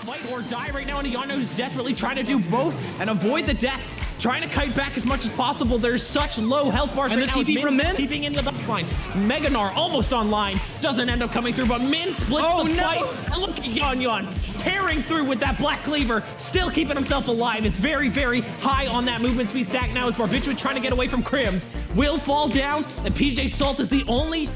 Fight or die right now, and Yano who's desperately trying to do both and avoid the death, trying to kite back as much as possible. There's such low health bars and right the now. TP from Min TPing into the backline. Meganar almost online, doesn't end up coming through, but Min splits the fight. And look at Yon tearing through with that black cleaver, still keeping himself alive. It's very, very high on that movement speed stack now as Barbitua trying to get away from Crims. Will fall down, and PJ Salt is the only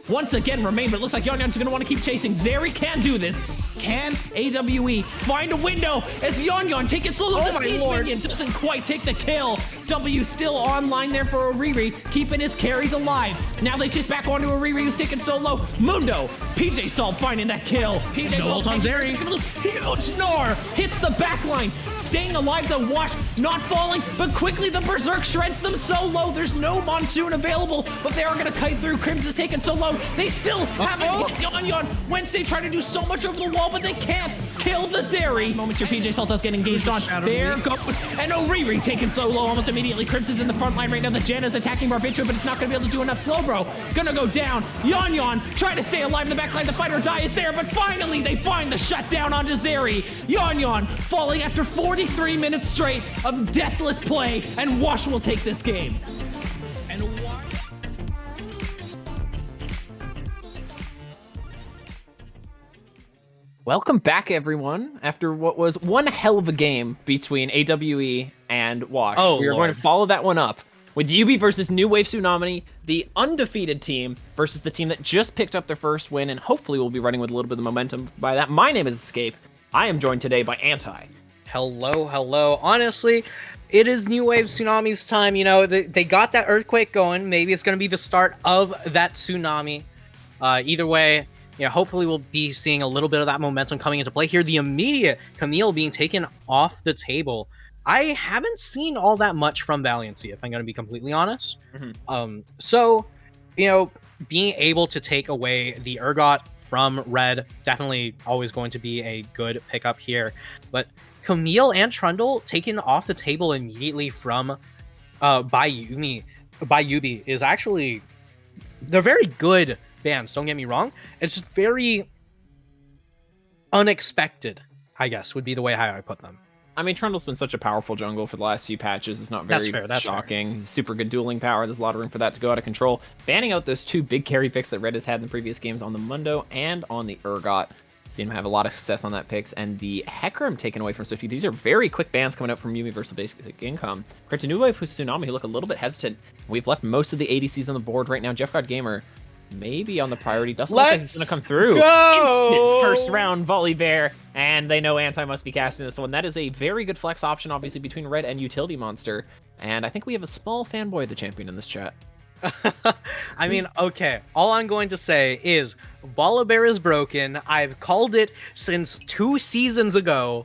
once again remain, but it looks like Yon's going to want to keep chasing. Zeri can do this. Can AWE find a window as Yon taking solo? The Siege Minion doesn't quite take the kill. W still online there for Oriri, keeping his carries alive. Now they chase back onto Oriri who's taking solo. Mundo, PJ Salt finding that kill. PJ Salt on Zeri. Huge Gnar hits the backline. Staying alive, the Wash not falling, but quickly the Berserk shreds them so low. There's no Monsoon available, but they are going to kite through. Crims is taken so low. They still haven't hit Yon. Wednesday trying to do so much over the wall, but they can't kill the Zeri. Moments here, PJ Saltos getting engaged on. There goes. And Oriri taken so low almost immediately. Crims is in the front line right now. The Janna's attacking Barbitua, but it's not going to be able to do enough. Slowbro gonna go down. Yon trying to stay alive in the back line. The fight or die is there, but finally they find the shutdown onto Zeri. Yon falling after 43 minutes straight of deathless play, and Wash will take this game. And why? Welcome back, everyone, after what was one hell of a game between AWE and Wash. We are going to follow that one up with YUBI versus New Wave Tsunami, the undefeated team versus the team that just picked up their first win, and hopefully will be running with a little bit of momentum by that. My name is Escape. I am joined today by Anti. Hello. Honestly, it is New Wave Tsunami's time. You know, they got that earthquake going. Maybe it's going to be the start of that tsunami. Either way, yeah, hopefully we'll be seeing a little bit of that momentum coming into play here. The immediate Camille being taken off the table. I haven't seen all that much from Valiancy, if I'm going to be completely honest. So, you know, being able to take away the Urgot from Red, definitely always going to be a good pickup here. But Camille and Trundle taken off the table immediately from by YUBI is actually, they're very good bans, don't get me wrong. It's just very unexpected, I guess, would be the way how I put them. I mean, Trundle's been such a powerful jungle for the last few patches. It's not very shocking. He's super good dueling power. There's a lot of room for that to go out of control. Banning out those 2 big carry picks that Red has had in the previous games on the Mundo and on the Urgot. Seen him have a lot of success on that picks, and the Hecarim taken away from Swifty. These are very quick bans coming out from Yumi versus Basic Income. Compared to New Wave Tsunami, who look a little bit hesitant. We've left most of the ADCs on the board right now. Jeff God Gamer maybe on the priority. Doesn't look like he's gonna come through. Instant first round volley bear, and they know Anti must be casting this one. That is a very good flex option, obviously, between Red and Utility Monster. And I think we have a small fanboy of the champion in this chat. I mean, okay, all I'm going to say is Volibear is broken. I've called it since 2 seasons ago.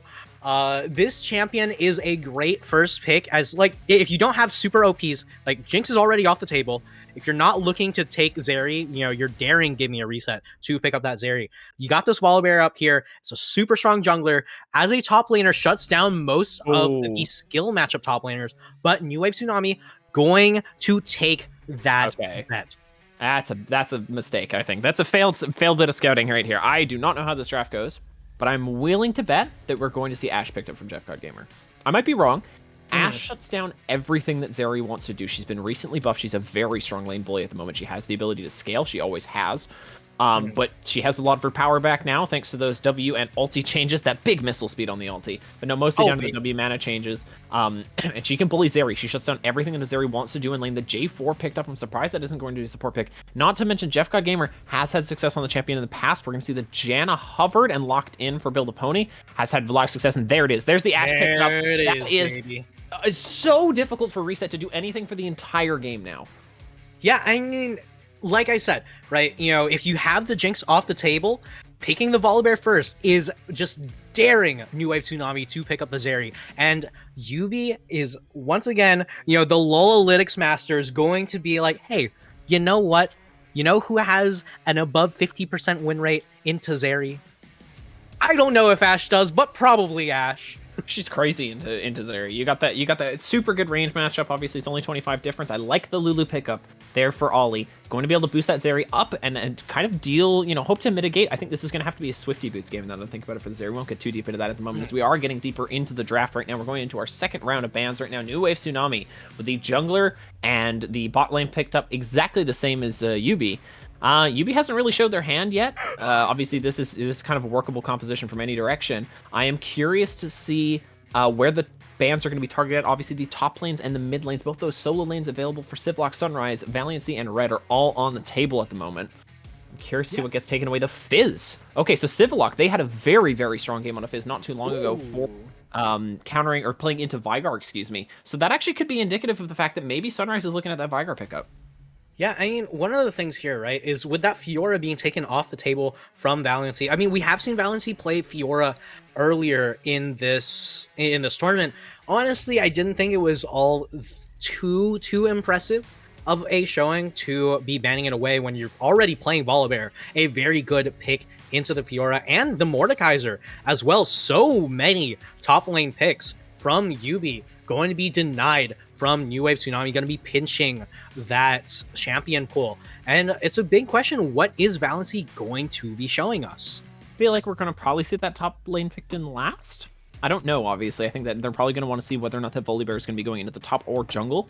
This champion is a great first pick, as like, if you don't have super OPs, like Jinx is already off the table. If you're not looking to take Zeri, you know, you're daring Give Me a Reset to pick up that Zeri. You got this Volibear up here. It's a super strong jungler. As a top laner, shuts down most of the skill matchup top laners. But New Wave Tsunami going to take that bet. That's a mistake, I think. That's a failed bit of scouting right here. I do not know how this draft goes, but I'm willing to bet that we're going to see Ashe picked up from Jeff God Gamer. I might be wrong. Ashe shuts down everything that Zeri wants to do. She's been recently buffed. She's a very strong lane bully at the moment. She has the ability to scale. She always has. But she has a lot of her power back now, thanks to those W and ulti changes. That big missile speed on the ulti. But no, mostly down to the W mana changes. And she can bully Zeri. She shuts down everything that Zeri wants to do in lane. The J4 picked up. I'm surprised that isn't going to be a support pick. Not to mention, Jeff God Gamer has had success on the champion in the past. We're going to see the Janna hovered and locked in for Build a Pony. Has had a lot of success, and there it is. There's the Ashe picked up. That is baby. It's so difficult for Reset to do anything for the entire game now. Yeah, I mean, like I said, right, you know, if you have the Jinx off the table, picking the Volibear first is just daring New Wave Tsunami to pick up the Zeri. And YUBI is, once again, you know, the Lolalytics master is going to be like, hey, you know what? You know who has an above 50% win rate into Zeri? I don't know if Ashe does, but probably Ashe. She's crazy into Zeri. You got that super good range matchup. Obviously, it's only 25 difference. I like the Lulu pickup there for Ollie. Going to be able to boost that Zeri up and kind of deal, you know, hope to mitigate. I think this is going to have to be a Swifty Boots game now that I think about it for the Zeri. We won't get too deep into that at the moment, as we are getting deeper into the draft right now. We're going into our second round of bans right now. New Wave Tsunami with the jungler and the bot lane picked up exactly the same as YUBI. YUBI hasn't really showed their hand yet. Obviously, this is kind of a workable composition from any direction. I am curious to see where the bans are going to be targeted. Obviously, the top lanes and the mid lanes, both those solo lanes available for Civlock, Sunrise, Valiancy, and Red are all on the table at the moment. I'm curious to see what gets taken away. The Fizz. Okay, so Civlock, they had a very, very strong game on a Fizz not too long ago for countering or playing into Vigar, excuse me. So that actually could be indicative of the fact that maybe Sunrise is looking at that Vigar pickup. Yeah, I mean, one of the things here, right, is with that Fiora being taken off the table from Valiancy. I mean, we have seen Valiancy play Fiora earlier in this tournament. Honestly, I didn't think it was all too impressive of a showing to be banning it away when you're already playing Volibear. A very good pick into the Fiora and the Mordekaiser as well. So many top lane picks from YUBI going to be denied from New Wave Tsunami, going to be pinching that champion pool. And it's a big question, what is Valiancy going to be showing us? I feel like we're going to probably see that top lane picked in last. I don't know, obviously. I think that they're probably going to want to see whether or not that Volibear is going to be going into the top or jungle.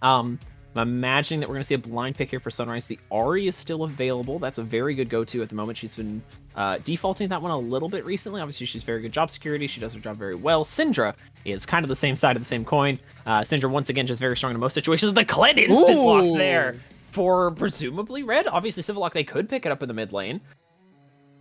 I'm imagining that we're going to see a blind pick here for Sunrise. The Ahri is still available. That's a very good go-to at the moment. She's been defaulting that one a little bit recently. Obviously, she's very good job security. She does her job very well. Syndra is kind of the same side of the same coin. Syndra, once again, just very strong in most situations. The Kled instant block there for presumably Red. Obviously, Civil Lock, they could pick it up in the mid lane.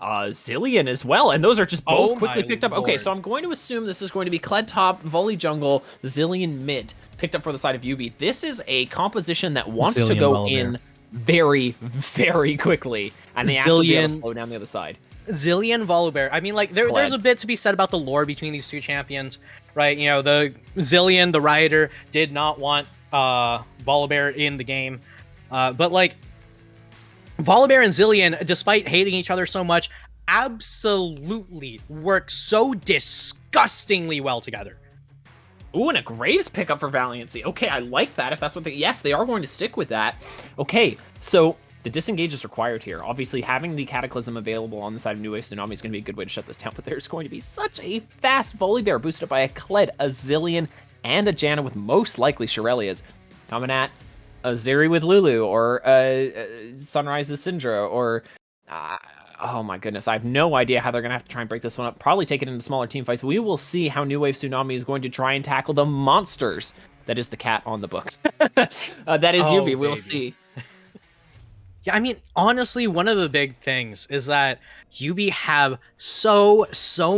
Zillion as well, and those are just both quickly picked up. Lord. Okay, so I'm going to assume this is going to be Kled top, Volley jungle, Zillion mid, picked up for the side of YUBI. This is a composition that wants Zillion to go in very, very quickly, and they actually be able to slow down the other side. Zillion Volibear. I mean, like, there's a bit to be said about the lore between these two champions, right? You know, the Zillion, the Rioter, did not want Volibear in the game, but like, Volibear and Zillion, despite hating each other so much, absolutely work so disgustingly well together. Ooh, and a Graves pickup for Valiancy. Okay, I like that. If that's what yes, they are going to stick with that. Okay, so the disengage is required here. Obviously, having the Cataclysm available on the side of New Wave Tsunami is going to be a good way to shut this down, but there's going to be such a fast Volibear boosted by a Kled, a Zillion, and a Janna with most likely Shirelias coming at a Zeri with Lulu, or Sunrise's Syndra, or... oh my goodness, I have no idea how they're going to have to try and break this one up. Probably take it into smaller team fights. We will see how New Wave Tsunami is going to try and tackle the monsters. That is the cat on the book. That is Yubi. We'll see. Yeah, I mean, honestly, one of the big things is that YUBI have so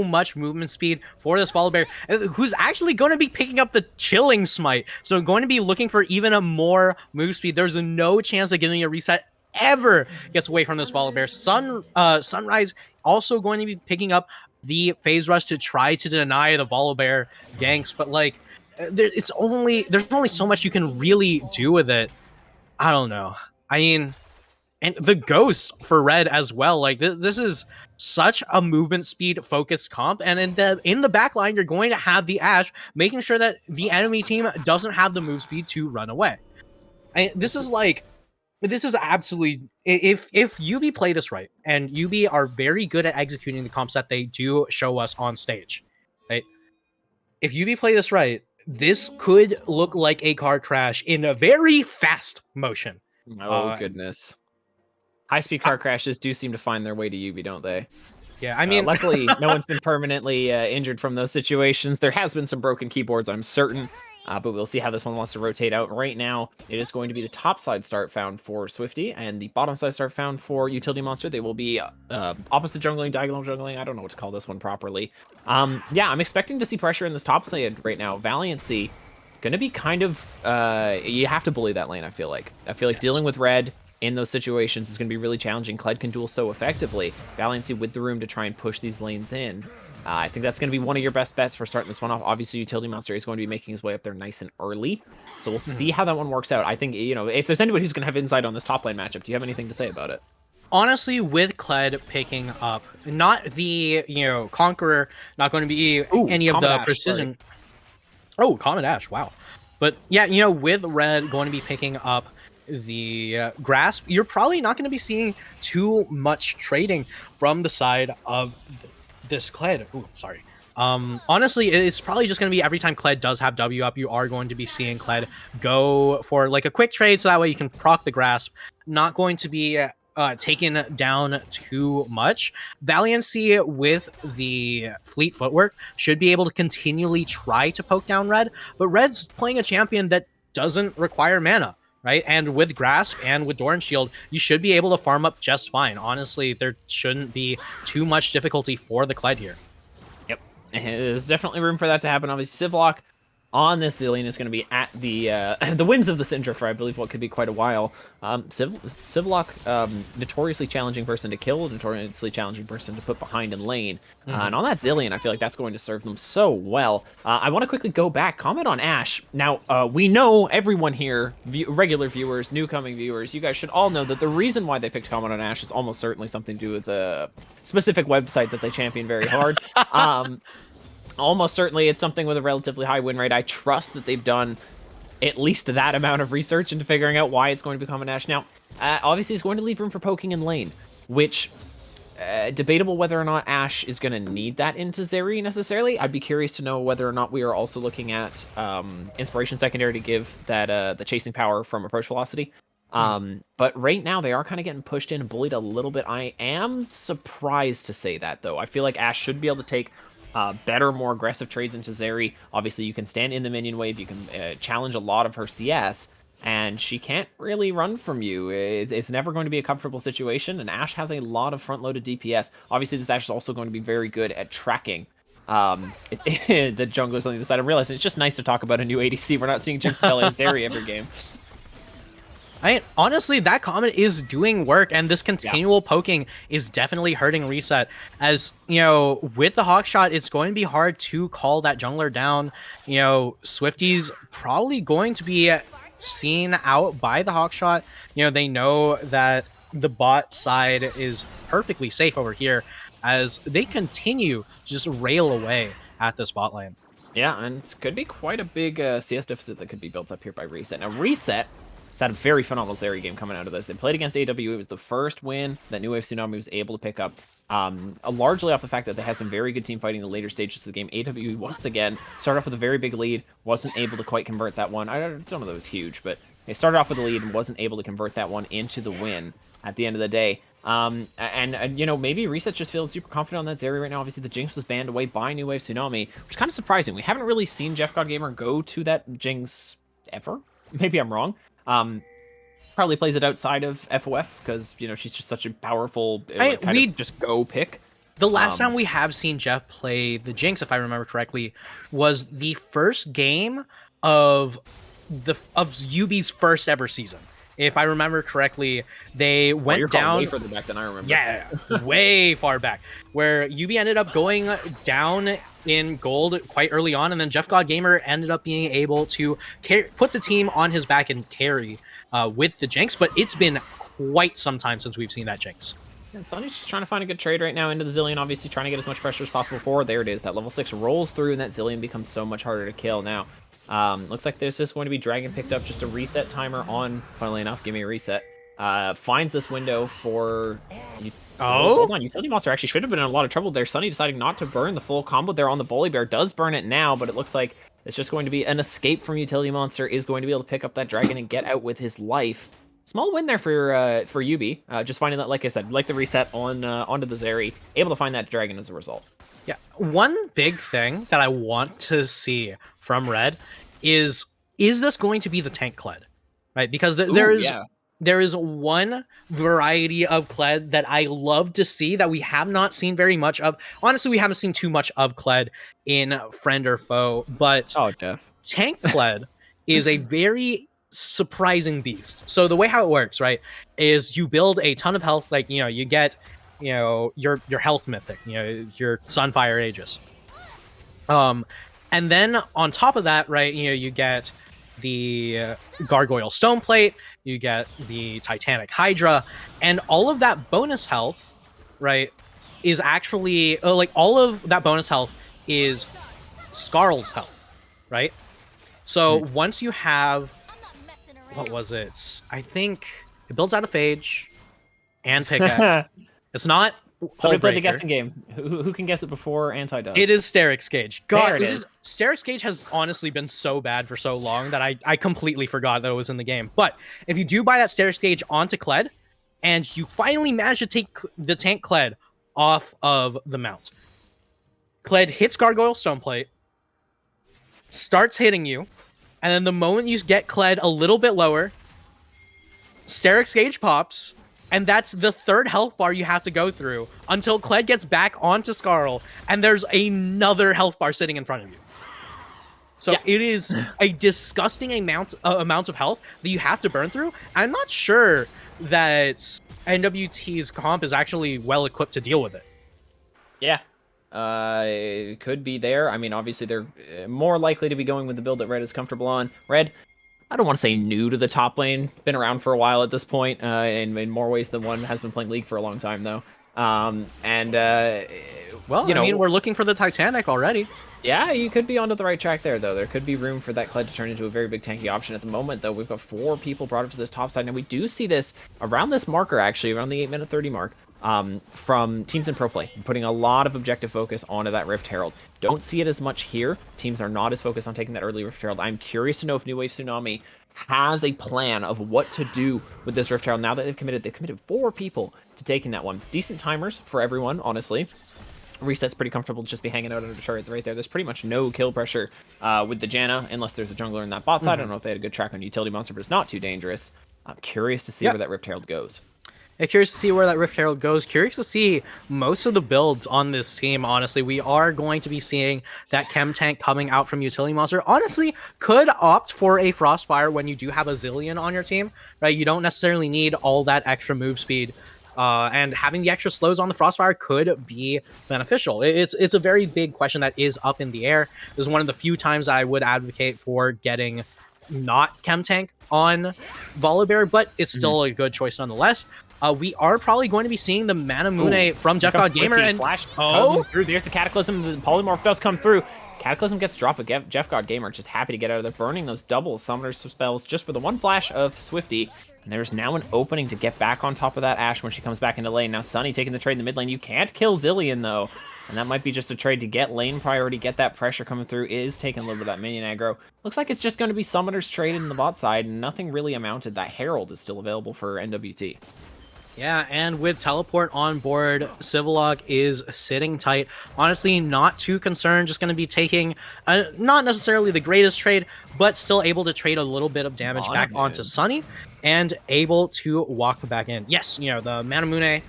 much movement speed for this Volibear, who's actually going to be picking up the Chilling Smite. So going to be looking for even a more move speed. There's no chance of getting a reset ever gets away from this Volibear. Sunrise also going to be picking up the Phase Rush to try to deny the Volibear ganks, but like, there's only so much you can really do with it. I don't know. I mean, and the Ghost for red as well. Like this is such a movement speed focused comp, and in the back line, you're going to have the Ashe making sure that the enemy team doesn't have the move speed to run away. This is absolutely, if YUBI play this right, and YUBI are very good at executing the comps that they do show us on stage, right? If YUBI play this right, this could look like a car crash in a very fast motion. Oh goodness. High-speed car crashes do seem to find their way to YUBI, don't they? Yeah, I mean... luckily, no one's been permanently injured from those situations. There has been some broken keyboards, I'm certain, but we'll see how this one wants to rotate out. Right now, it is going to be the top side start found for Swifty, and the bottom side start found for Utility Monster. They will be opposite jungling, diagonal jungling. I don't know what to call this one properly. Yeah, I'm expecting to see pressure in this top side right now. Valiancy, going to be kind of... you have to bully that lane, I feel like. Yes. Dealing with red in those situations is going to be really challenging. Kled can duel so effectively. Valiancy with the room to try and push these lanes in. I think that's going to be one of your best bets for starting this one off. Obviously, Utility Monster is going to be making his way up there nice and early. So we'll see how that one works out. I think, you know, if there's anybody who's going to have insight on this top lane matchup, do you have anything to say about it? Honestly, with Kled picking up, not the, you know, Conqueror, not going to be any of the Ash, precision. Sorry. Oh, Comet Ash, wow. But yeah, you know, with red going to be picking up the Grasp, you're probably not going to be seeing too much trading from the side of this Kled. Ooh, sorry. Honestly, it's probably just going to be every time Kled does have W up, you are going to be seeing Kled go for like a quick trade, so that way you can proc the Grasp. Not going to be taken down too much. Valiancy with the Fleet Footwork should be able to continually try to poke down red, but red's playing a champion that doesn't require mana, right? And with Grasp and with Doran Shield, you should be able to farm up just fine. Honestly, there shouldn't be too much difficulty for the Kled here. Yep, there's definitely room for that to happen. Obviously, Sivlock on this Zillion is going to be at the whims of the Syndra for, I believe, what could be quite a while. Sivlock, notoriously challenging person to kill, notoriously challenging person to put behind in lane. And on that Zillion, I feel like that's going to serve them so well. I want to quickly go back, comment on Ashe. Now, we know, everyone here, regular viewers, new coming viewers, you guys should all know that the reason why they picked comment on Ashe is almost certainly something to do with a specific website that they champion very hard. Almost certainly it's something with a relatively high win rate. I trust that they've done at least that amount of research into figuring out why it's going to become an Ashe. Now, obviously it's going to leave room for poking in lane, which, debatable whether or not Ashe is going to need that into Zeri necessarily. I'd be curious to know whether or not we are also looking at Inspiration Secondary to give that the chasing power from approach velocity. But right now they are kind of getting pushed in and bullied a little bit. I am surprised to say that, though. I feel like Ashe should be able to take better, more aggressive trades into Zeri. Obviously, you can stand in the minion wave, you can challenge a lot of her CS, and she can't really run from you. It's never going to be a comfortable situation, and Ashe has a lot of front-loaded DPS. Obviously, this Ashe is also going to be very good at tracking the junglers on the other side. I'm realizing it's just nice to talk about a new ADC. We're not seeing Jinx Belly as Zeri every game. Honestly, that comment is doing work, and this continual poking is definitely hurting Reset. As, you know, with the Hawkshot, it's going to be hard to call that jungler down. You know, Swifty's probably going to be seen out by the Hawkshot. You know, they know that the bot side is perfectly safe over here as they continue to just rail away at this bot lane. Yeah, and it could be quite a big CS deficit that could be built up here by Reset. Now, Reset has had a very phenomenal Zeri game coming out of this. They played against AWE. It was the first win that New Wave Tsunami was able to pick up, largely off the fact that they had some very good team fighting in the later stages of the game. AWE, once again, started off with a very big lead, wasn't able to quite convert that one. I don't know that it was huge, but they started off with a lead and wasn't able to convert that one into the win at the end of the day. And you know, maybe Reset just feels super confident on that Zeri right now. Obviously, the Jinx was banned away by New Wave Tsunami, which is kind of surprising. We haven't really seen Jeff God Gamer go to that Jinx ever. Maybe I'm wrong. Probably plays it outside of FOF because, you know, she's just such a powerful just go pick. The last time we have seen Jeff play the Jinx, if I remember correctly, was the first game of YUBI's first ever season. If I remember correctly, they went down way further back than I remember. Yeah, way far back, where YUBI ended up going down in gold quite early on, and then Jeff God Gamer ended up being able to put the team on his back and carry with the Jinx. But it's been quite some time since we've seen that Jinx. And Sunny's just trying to find a good trade right now into the Zillion, obviously trying to get as much pressure as possible forward. There it is. That level 6 rolls through, and that Zillion becomes so much harder to kill now. Looks like there's just going to be Dragon picked up, just a reset timer on, funnily enough, give me a reset. Finds this window for... hold on, Utility Monster actually should have been in a lot of trouble there. Sunny deciding not to burn the full combo there on the Bully Bear. Does burn it now, but it looks like it's just going to be an escape from Utility Monster. Is going to be able to pick up that Dragon and get out with his life. Small win there for YUBI. Just finding that, like I said, like the reset on onto the Zeri. Able to find that Dragon as a result. Yeah, one big thing that I want to see from Red is this going to be the tank Kled? Right? Because there is one variety of Kled that I love to see that we have not seen very much of. Honestly, we haven't seen too much of Kled in Friend or Foe, but tank Kled is a very surprising beast. So the way how it works, right, is you build a ton of health, like, you know, you get, you know, your health mythic, you know, your Sunfire Aegis. And then on top of that, right, you know, you get the Gargoyle Stone Plate, you get the Titanic Hydra, and all of that bonus health, right, is actually, like, all of that bonus health is Skarl's health, right? So once you have, what was it? I think it builds out of Phage and Pickaxe. It's not. Somebody play the guessing game. Who can guess it before Anti does? It is Sterix Gauge. God, there it is. Sterix Gauge has honestly been so bad for so long that I completely forgot that it was in the game. But if you do buy that Sterix Gauge onto Kled, and you finally manage to take the tank Kled off of the mount, Kled hits Gargoyle Stoneplate, starts hitting you, and then the moment you get Kled a little bit lower, Sterix Gauge pops, and that's the third health bar you have to go through until Kled gets back onto Skarl, and there's another health bar sitting in front of you. So it is a disgusting amount of health that you have to burn through. I'm not sure that NWT's comp is actually well equipped to deal with it. Yeah. It could be there. I mean, obviously, they're more likely to be going with the build that Red is comfortable on. Red, I don't want to say new to the top lane. Been around for a while at this point, in more ways than one. Has been playing League for a long time, though. Well, you know, I mean, we're looking for the Titanic already. Yeah, you could be onto the right track there, though. There could be room for that Kled to turn into a very big tanky option at the moment, though. We've got 4 people brought up to this top side, and we do see this around this marker, actually, around the 8-minute 30 mark. From teams in pro play, putting a lot of objective focus onto that Rift Herald. Don't see it as much here. Teams are not as focused on taking that early Rift Herald. I'm curious to know if New Wave Tsunami has a plan of what to do with this Rift Herald now that they've committed 4 people to taking that one. Decent timers for everyone, honestly. Reset's pretty comfortable to just be hanging out under the turrets right there. There's pretty much no kill pressure with the Janna, unless there's a jungler in that bot side. I don't know if they had a good track on Utility Monster, but it's not too dangerous. I'm curious to see where that Rift Herald goes. Yeah, curious to see where that Rift Herald goes. Curious to see most of the builds on this team, honestly. We are going to be seeing that Chem Tank coming out from Utility Monster. Honestly, could opt for a Frostfire when you do have a Zillion on your team, right? You don't necessarily need all that extra move speed. And having the extra slows on the Frostfire could be beneficial. It's a very big question that is up in the air. This is one of the few times I would advocate for getting not Chem Tank on Volibear, but it's still a good choice nonetheless. We are probably going to be seeing the Manamune from Jeff God Gamer, and flash through. There's the Cataclysm. The Polymorph does come through. Cataclysm gets dropped, but Jeff God Gamer just happy to get out of there, burning those double summoner spells just for the one flash of Swifty. And there's now an opening to get back on top of that Ashe when she comes back into lane. Now Sunny taking the trade in the mid lane. You can't kill Zillion, though. And that might be just a trade to get lane priority, get that pressure coming through, is taking a little bit of that minion aggro. Looks like it's just going to be Summoners traded in the bot side, and nothing really amounted. That Herald is still available for NWT. Yeah, and with Teleport on board, Civilog is sitting tight. Honestly, not too concerned. Just going to be taking, not necessarily the greatest trade, but still able to trade a little bit of damage back onto Sunny, and able to walk back in. Yes, you know, the Manamune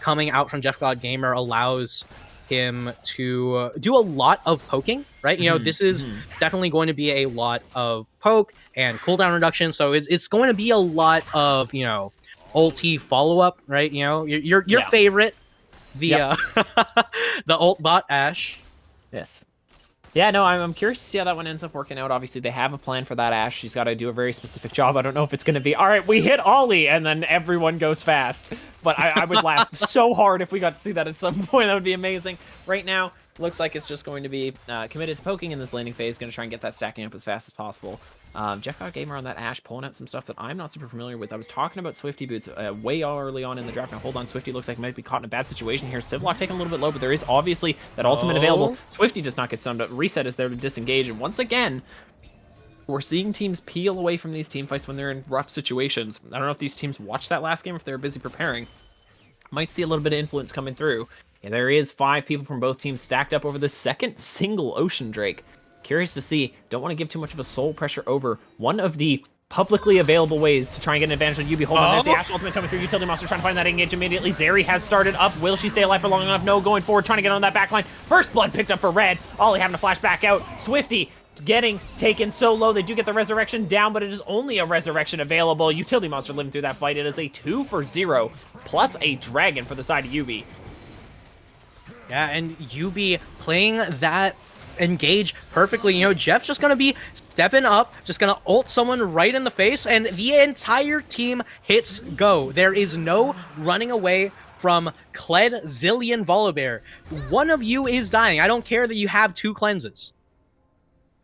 coming out from Jeff God Gamer allows him to do a lot of poking, right? You know, this is definitely going to be a lot of poke and cooldown reduction, so it's going to be a lot of, you know, ulti follow-up, right? You know, your favorite, the the ult bot Ashe. Yes. Yeah, no, I'm curious to see how that one ends up working out. Obviously, they have a plan for that Ashe. She's got to do a very specific job. I don't know if it's going to be, all right, we hit Ollie, and then everyone goes fast. But I would laugh so hard if we got to see that at some point. That would be amazing. Right now, looks like it's just going to be committed to poking in this laning phase, going to try and get that stacking up as fast as possible. Jeff God Gamer on that Ashe pulling out some stuff that I'm not super familiar with. I was talking about Swifty boots way early on in the draft. Now hold on, Swifty looks like might be caught in a bad situation here. Civilog taking a little bit low, but there is obviously that ultimate available. Swifty does not get summed up. Reset is there to disengage, and once again, we're seeing teams peel away from these team fights when they're in rough situations. I don't know if these teams watched that last game, if they were busy preparing. Might see a little bit of influence coming through. And there is 5 people from both teams stacked up over the second single Ocean Drake. Curious to see. Don't want to give too much of a soul pressure over one of the publicly available ways to try and get an advantage on YUBI. Hold on, there's the Ashe ultimate coming through. Utility Monster trying to find that engage immediately. Zeri has started up. Will she stay alive for long enough? No, going forward, trying to get on that backline. First blood picked up for Red. Ollie having to flash back out. Swifty getting taken so low. They do get the resurrection down, but it is only a resurrection available. Utility Monster living through that fight. It is a 2 for 0, plus a dragon for the side of YUBI. Yeah, and YUBI playing that engage perfectly. You know, Jeff's just gonna be stepping up, just gonna ult someone right in the face, and the entire team hits go. There is no running away from Kled, Zillion, Volibear. One of you is dying. I don't care that you have 2 cleanses.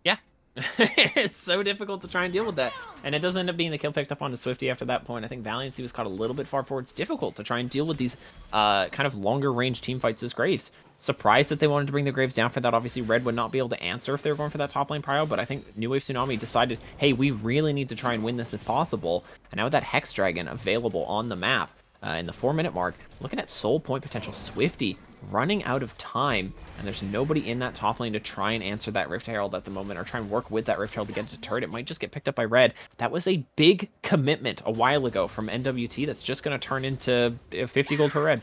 Yeah. It's so difficult to try and deal with that. And it does end up being the kill picked up onto Swifty after that point. I think Valiancy was caught a little bit far forward. It's difficult to try and deal with these kind of longer range team fights as Graves. Surprised that they wanted to bring the Graves down for that. Obviously, Red would not be able to answer if they were going for that top lane prio, but I think New Wave Tsunami decided, hey, we really need to try and win this if possible. And now with that Hex Dragon available on the map in the 4-minute mark, looking at soul point potential, Swifty running out of time, and there's nobody in that top lane to try and answer that Rift Herald at the moment, or try and work with that Rift Herald to get it deterred. It might just get picked up by Red. That was a big commitment a while ago from NWT that's just going to turn into 50 gold for Red.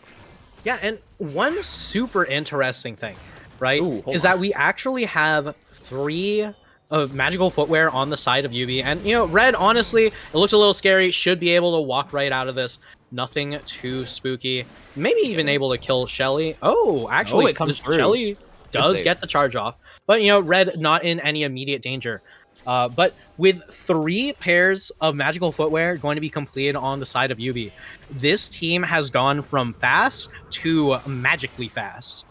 Yeah, and one super interesting thing, right, is that we actually have 3 of magical footwear on the side of YUBI, and, you know, Red, honestly, it looks a little scary, should be able to walk right out of this. Nothing too spooky. Maybe even able to kill Shelly. Oh, actually, Shelly does get the charge off. But, you know, Red not in any immediate danger. But with 3 pairs of magical footwear going to be completed on the side of YUBI, this team has gone from fast to magically fast.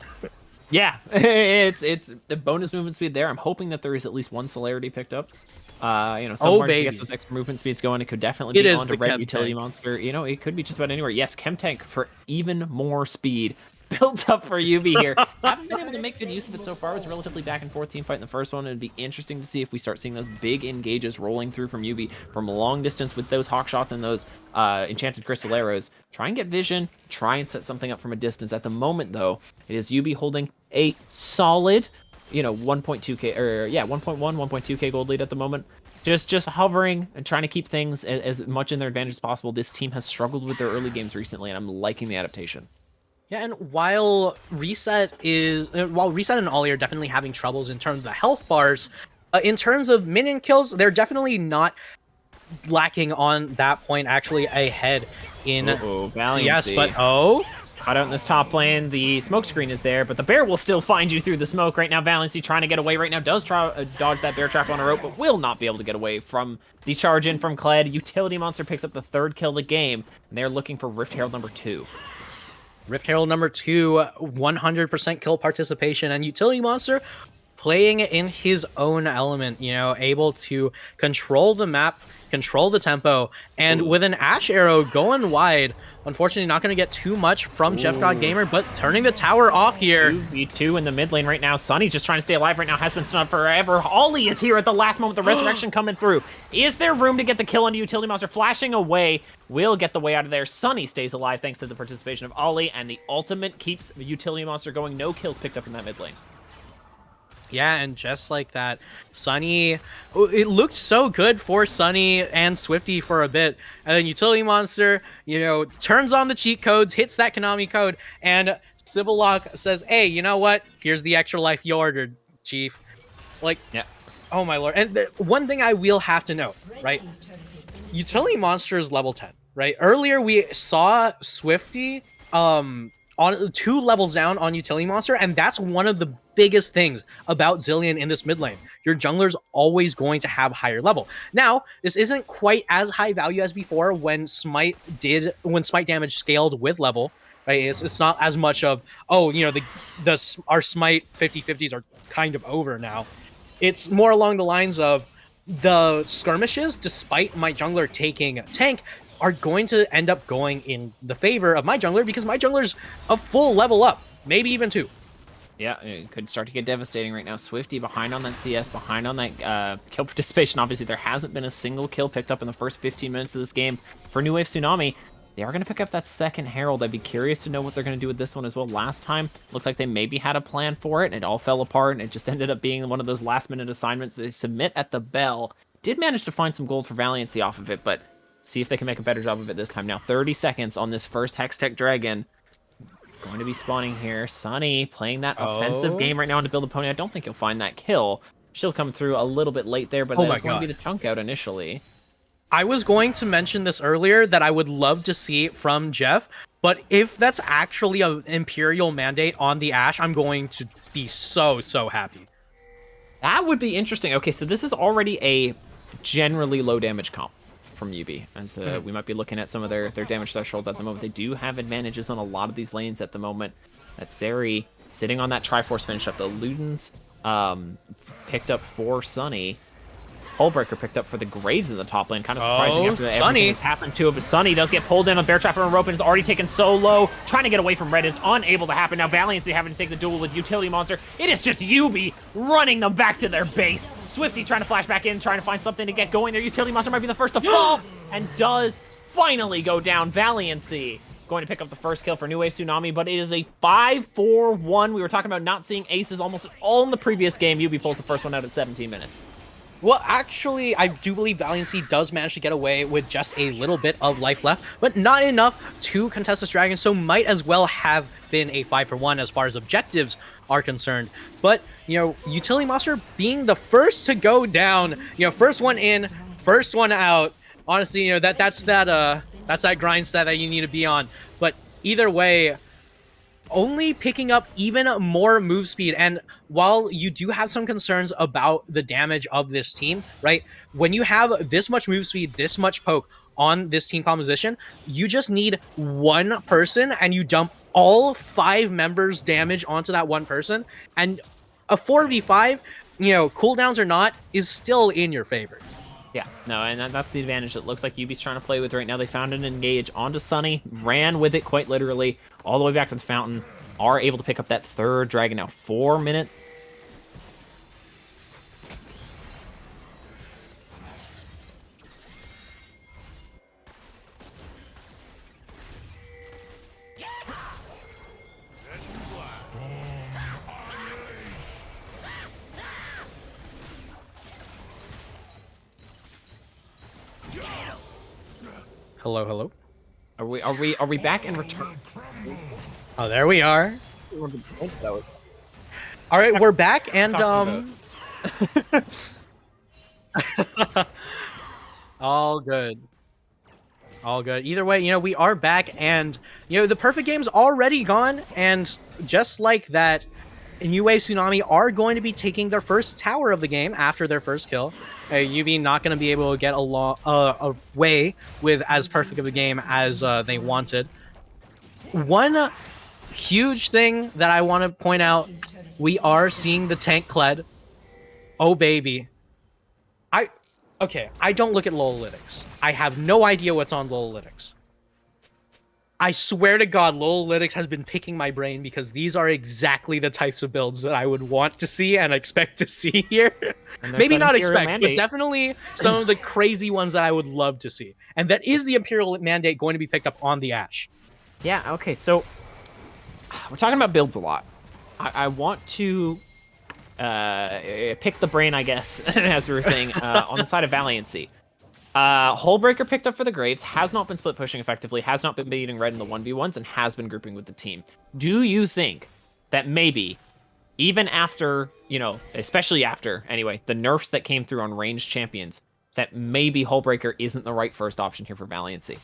Yeah, it's the bonus movement speed there. I'm hoping that there is at least 1 celerity picked up. You know, somewhere to get those extra movement speeds going. It could definitely be on to Red Utility Monster. You know, it could be just about anywhere. Yes, Chem Tank for even more speed built up for YUBI here. Haven't been able to make good use of it so far. It was a relatively back and forth team fight in the first one. It'd be interesting to see if we start seeing those big engages rolling through from YUBI from a long distance with those hawk shots and those enchanted crystal arrows. Try and get vision, try and set something up from a distance. At the moment, though, it is YUBI holding a solid, you know, 1.2k, or yeah, 1.1, 1.2k gold lead at the moment. Just hovering and trying to keep things as much in their advantage as possible. This team has struggled with their early games recently, and I'm liking the adaptation. Yeah, and while Reset and Ollie are definitely having troubles in terms of the health bars, in terms of minion kills, they're definitely not lacking on that point, actually ahead in Valiancy. Yes, but Caught out in this top lane, the smoke screen is there, but the bear will still find you through the smoke right now. Valiancy trying to get away right now, does try dodge that bear trap on a rope, but will not be able to get away from the charge in from Kled. Utility Monster picks up the 3rd kill of the game, and they're looking for Rift Herald number 2. Rift Herald number 2, 100% kill participation, and Utility Monster playing in his own element, you know, able to control the map, control the tempo, and with an Ash arrow going wide. Unfortunately, not going to get too much from Jeff God Gamer, but turning the tower off here. 2v2 in the mid lane right now. Sunny just trying to stay alive right now. Has been stunned forever. Ollie is here at the last moment. The resurrection coming through. Is there room to get the kill on Utility Monster? Flashing away will get the way out of there. Sunny stays alive thanks to the participation of Ollie, and the ultimate keeps the Utility Monster going. No kills picked up in that mid lane. Yeah, and just like that, Sunny, it looked so good for Sunny and Swifty for a bit. And then Utility Monster, you know, turns on the cheat codes, hits that Konami code, and Civil Lock says, hey, you know what? Here's the extra life you ordered, Chief. Like, yeah. Oh my lord. And one thing I will have to note, right? Utility Monster is level 10, right? Earlier we saw Swifty on 2 levels down on Utility Monster, and that's one of the biggest things about Zilean in this mid lane. Your jungler's always going to have higher level. Now, this isn't quite as high value as before when Smite damage scaled with level, right? It's not as much of, oh, you know, our Smite 50/50s are kind of over now. It's more along the lines of the skirmishes, despite my jungler taking tank, are going to end up going in the favor of my jungler because my jungler's a full level up, maybe even 2. Yeah, it could start to get devastating right now. Swifty behind on that CS, behind on that kill participation. Obviously, there hasn't been a single kill picked up in the first 15 minutes of this game for New Wave Tsunami. They are going to pick up that second Herald. I'd be curious to know what they're going to do with this one as well. Last time, looked like they maybe had a plan for it, and it all fell apart, and it just ended up being one of those last-minute assignments that they submit at the bell. Did manage to find some gold for Valiancy off of it, but see if they can make a better job of it this time. Now, 30 seconds on this first Hextech Dragon. Going to be spawning here. Sunny playing that offensive game right now to build a pony. I don't think you'll find that kill. Shield's coming through a little bit late there, but that's going to be the chunk out initially. I was going to mention this earlier that I would love to see from Jeff, but if that's actually an Imperial mandate on the Ashe, I'm going to be so happy. That would be interesting. Okay, so this is already a generally low damage comp from YUBI, as we might be looking at some of their damage thresholds at the moment. They do have advantages on a lot of these lanes at the moment. That Zeri sitting on that Triforce finish up. The Ludens picked up for Sunny. Hullbreaker picked up for the Graves in the top lane. Kind of surprising after that everything that's happened to it. But Sunny does get pulled in on Bear Trapper and Rope and is already taken so low. Trying to get away from Red is unable to happen. Now Valiancy having to take the duel with Utility Monster. It is just YUBI running them back to their base. Swifty trying to flash back in, trying to find something to get going there. Utility Monster might be the first to fall, and does finally go down. Valiancy going to pick up the first kill for New Wave Tsunami, but it is a 5-4-1. We were talking about not seeing aces almost all in the previous game. YUBI pulls the first one out at 17 minutes. Well, actually, I do believe Valiancy does manage to get away with just a little bit of life left, but not enough to contest this dragon, so might as well have been a 5-for-1 as far as objectives are concerned. But, you know, Utility Monster being the first to go down, you know, first one in, first one out. Honestly, you know, that's that grind set that you need to be on. But either way, only picking up even more move speed. And while you do have some concerns about the damage of this team, right? When you have this much move speed, this much poke on this team composition, you just need one person and you dump all 5 members damage onto that one person. And a 4v5, you know, cooldowns or not, is still in your favor. Yeah, no, and that's the advantage that looks like YUBI's trying to play with right now. They found an engage onto Sunny, ran with it quite literally, all the way back to the fountain, are able to pick up that third dragon now. 4 minutes. Hello. Are we back in return? Oh, there we are. All right, we're back, and all good. Either way, you know, we are back, and you know, the perfect game's already gone, and just like that, New Wave Tsunami are going to be taking their first tower of the game after their first kill. YUBI not going to be able to get away with as perfect of a game as they wanted. One huge thing that I want to point out, we are seeing the tank Kled Oh, baby. I don't look at Lolalytics. I have no idea what's on Lolalytics. I swear to God, Lolalytics has been picking my brain because these are exactly the types of builds that I would want to see and expect to see here. Maybe not expect, but definitely some of the crazy ones that I would love to see. And that is the Imperial Mandate going to be picked up on the Ashe. Yeah, okay, so we're talking about builds a lot. I want to pick the brain, I guess, as we were saying, on the side of Valiancy. Hullbreaker picked up for the Graves, has not been split pushing effectively, has not been beating red in the 1v1s, and has been grouping with the team. Do you think that maybe, even after, you know, especially after, anyway, the nerfs that came through on ranged champions, that maybe Hullbreaker isn't the right first option here for Valiancy?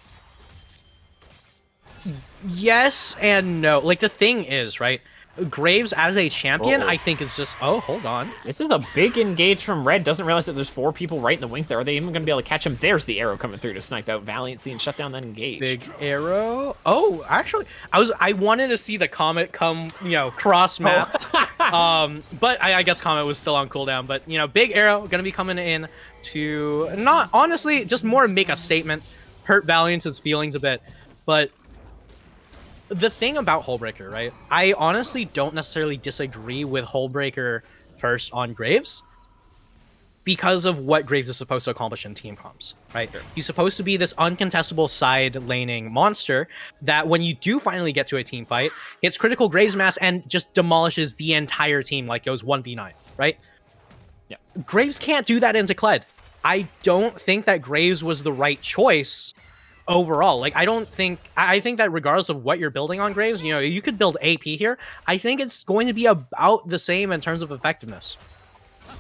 Yes and no. Like, the thing is, right? Graves as a champion, I think is just... Oh, hold on. This is a big engage from red. Doesn't realize that there's 4 people right in the wings there. Are they even going to be able to catch him? There's the arrow coming through to snipe out Valiancy and shut down that engage. Big arrow. Oh, actually, I wanted to see the Comet come, you know, cross map. But I guess Comet was still on cooldown. But, you know, big arrow going to be coming in to not, honestly, just more make a statement, hurt Valiance's feelings a bit. But the thing about Hullbreaker, right? I honestly don't necessarily disagree with Hullbreaker first on Graves because of what Graves is supposed to accomplish in team comps, right? Sure. He's supposed to be this uncontestable side laning monster that when you do finally get to a team fight, hits critical Graves mass and just demolishes the entire team like goes 1v9, right? Yeah. Graves can't do that into Kled. I don't think that Graves was the right choice overall. Like, I think that regardless of what you're building on Graves, you know, you could build AP here. I think it's going to be about the same in terms of effectiveness.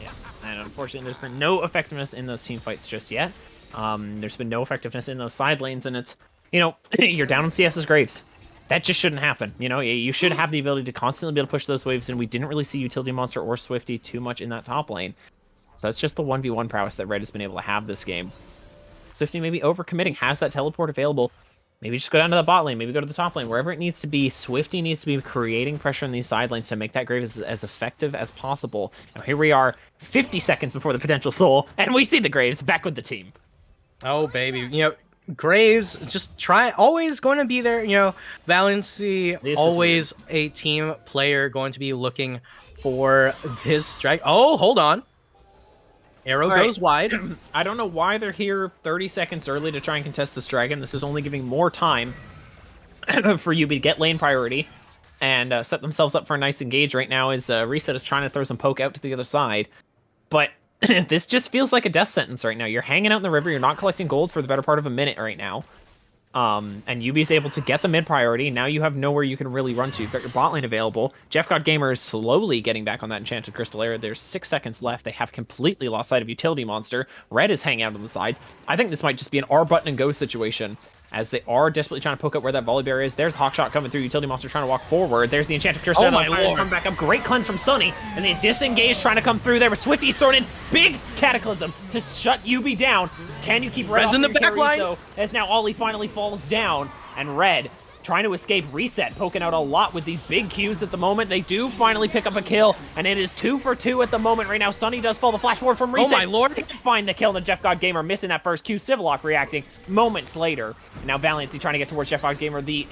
Yeah, and unfortunately, there's been no effectiveness in those team fights just yet. There's been no effectiveness in those side lanes, and it's, you know, you're down on CS's Graves. That just shouldn't happen. You know, you should have the ability to constantly be able to push those waves, and we didn't really see Utility Monster or Swifty too much in that top lane. So that's just the 1v1 prowess that Red has been able to have this game. Swifty maybe overcommitting, has that teleport available. Maybe just go down to the bot lane, maybe go to the top lane, wherever it needs to be. Swifty needs to be creating pressure in these side lanes to make that Graves as effective as possible. Now here we are, 50 seconds before the potential soul, and we see the Graves back with the team. Oh, baby. You know, Graves, just always going to be there. You know, Valiancy, always a team player going to be looking for this strike. Oh, hold on. Arrow goes wide. I don't know why they're here 30 seconds early to try and contest this dragon. This is only giving more time for YUBI to get lane priority and set themselves up for a nice engage right now as Reset is trying to throw some poke out to the other side. But this just feels like a death sentence right now. You're hanging out in the river. You're not collecting gold for the better part of a minute right now. And YUBI's able to get the mid priority. Now you have nowhere you can really run to. You've got your bot lane available. JeffGodGamer is slowly getting back on that Enchanted Crystal Area. There's 6 seconds left. They have completely lost sight of Utility Monster. Red is hanging out on the sides. I think this might just be an R button and go situation, as they are desperately trying to poke out where that volley barrier is. There's the Hawkshot coming through. Utility Monster trying to walk forward. There's the Enchanted Crystal. Oh my lord. Come back up. Great cleanse from Sunny. And they disengage trying to come through there. But Swifty's thrown in. Big Cataclysm to shut YUBI down. Can you keep Red Red's in the back line? Though, as now Ollie finally falls down. And Red trying to escape Reset, poking out a lot with these big Qs at the moment. They do finally pick up a kill, and it is 2 for 2 at the moment right now. Sunny does fall the flash forward from Reset. Oh my lord. They can find the kill, and JeffGodGamer missing that first Q. Civillock reacting moments later. And now Valiancy trying to get towards JeffGodGamer. The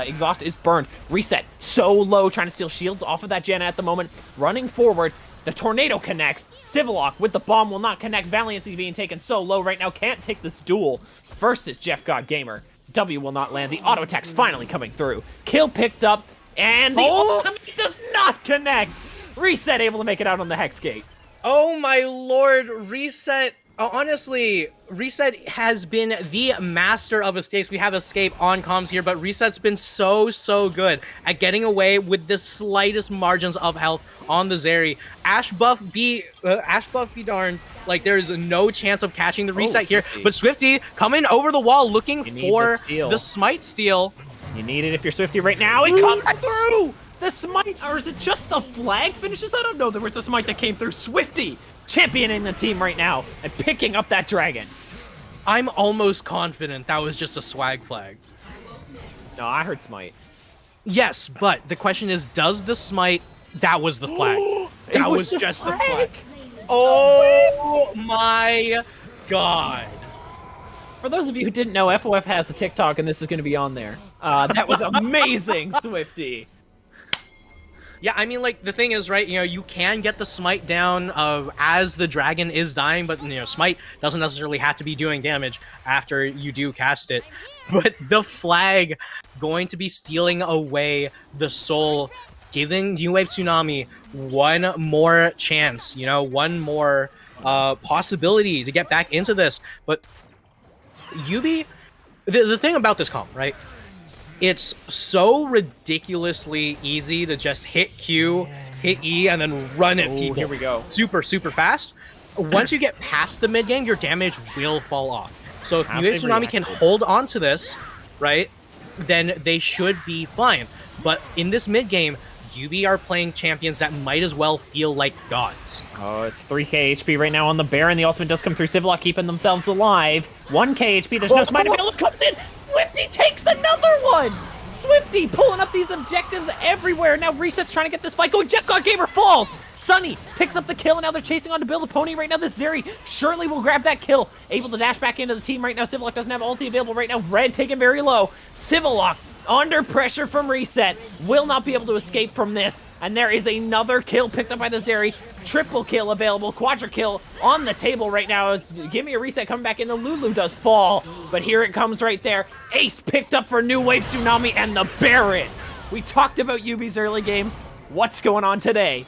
exhaust is burned. Reset so low, trying to steal shields off of that Janna at the moment. Running forward. The tornado connects. Civillock with the bomb will not connect. Valiancy being taken so low right now. Can't take this duel versus JeffGodGamer. W will not land. The auto attack's finally coming through. Kill picked up, and the ultimate does not connect. Reset able to make it out on the Hex Gate. Oh my lord, Reset. Honestly, Reset has been the master of escapes. We have escape on comms here, but Reset's been so good at getting away with the slightest margins of health on the Zeri. Ash buff be darned. Like, there is no chance of catching the Reset here. Swifty. But Swifty coming over the wall looking for the smite steal. You need it if you're Swifty right now. It comes through! The smite, or is it just the flag finishes? I don't know. There was a smite that came through. Swifty championing the team right now and picking up that dragon. I'm almost confident that was just a swag flag. No, I heard smite. Yes, but the question is, does the smite... That was the flag. That was just the flag. Oh my god. For those of you who didn't know, FOF has a TikTok, and this is going to be on there. That was amazing, Swifty. Yeah, I mean, like, the thing is, right, you know, you can get the smite down as the dragon is dying, but, you know, smite doesn't necessarily have to be doing damage after you do cast it. But the flag going to be stealing away the soul, giving New Wave Tsunami one more chance, you know, one more possibility to get back into this. But YUBI, the thing about this comp, right? It's so ridiculously easy to just hit Q, hit E, and then run at people. Here we go. Super, super fast. Once you get past the mid game, your damage will fall off. So if New Wave Tsunami can hold on to this, right, then they should be fine. But in this mid game, YUBI are playing champions that might as well feel like gods. Oh, it's 3k HP right now on the Baron. The ultimate does come through. Civillock keeping themselves alive. 1k HP. There's no smite available. Comes in. Swifty takes another one. Swifty pulling up these objectives everywhere. Now Reset's trying to get this fight going. Jeff God Gamer falls. Sunny picks up the kill, and now they're chasing on to Bill the Pony right now. This Zeri surely will grab that kill. Able to dash back into the team right now. Civillock doesn't have ulti available right now. Red taken very low. Civillock under pressure from Reset, will not be able to escape from this, and there is another kill picked up by the Zeri. Triple kill available, quadra kill on the table right now. As Give Me a Reset coming back in. The Lulu does fall, but here it comes right there. Ace picked up for New Wave Tsunami and the Baron. We talked about YUBI's early games. What's going on today?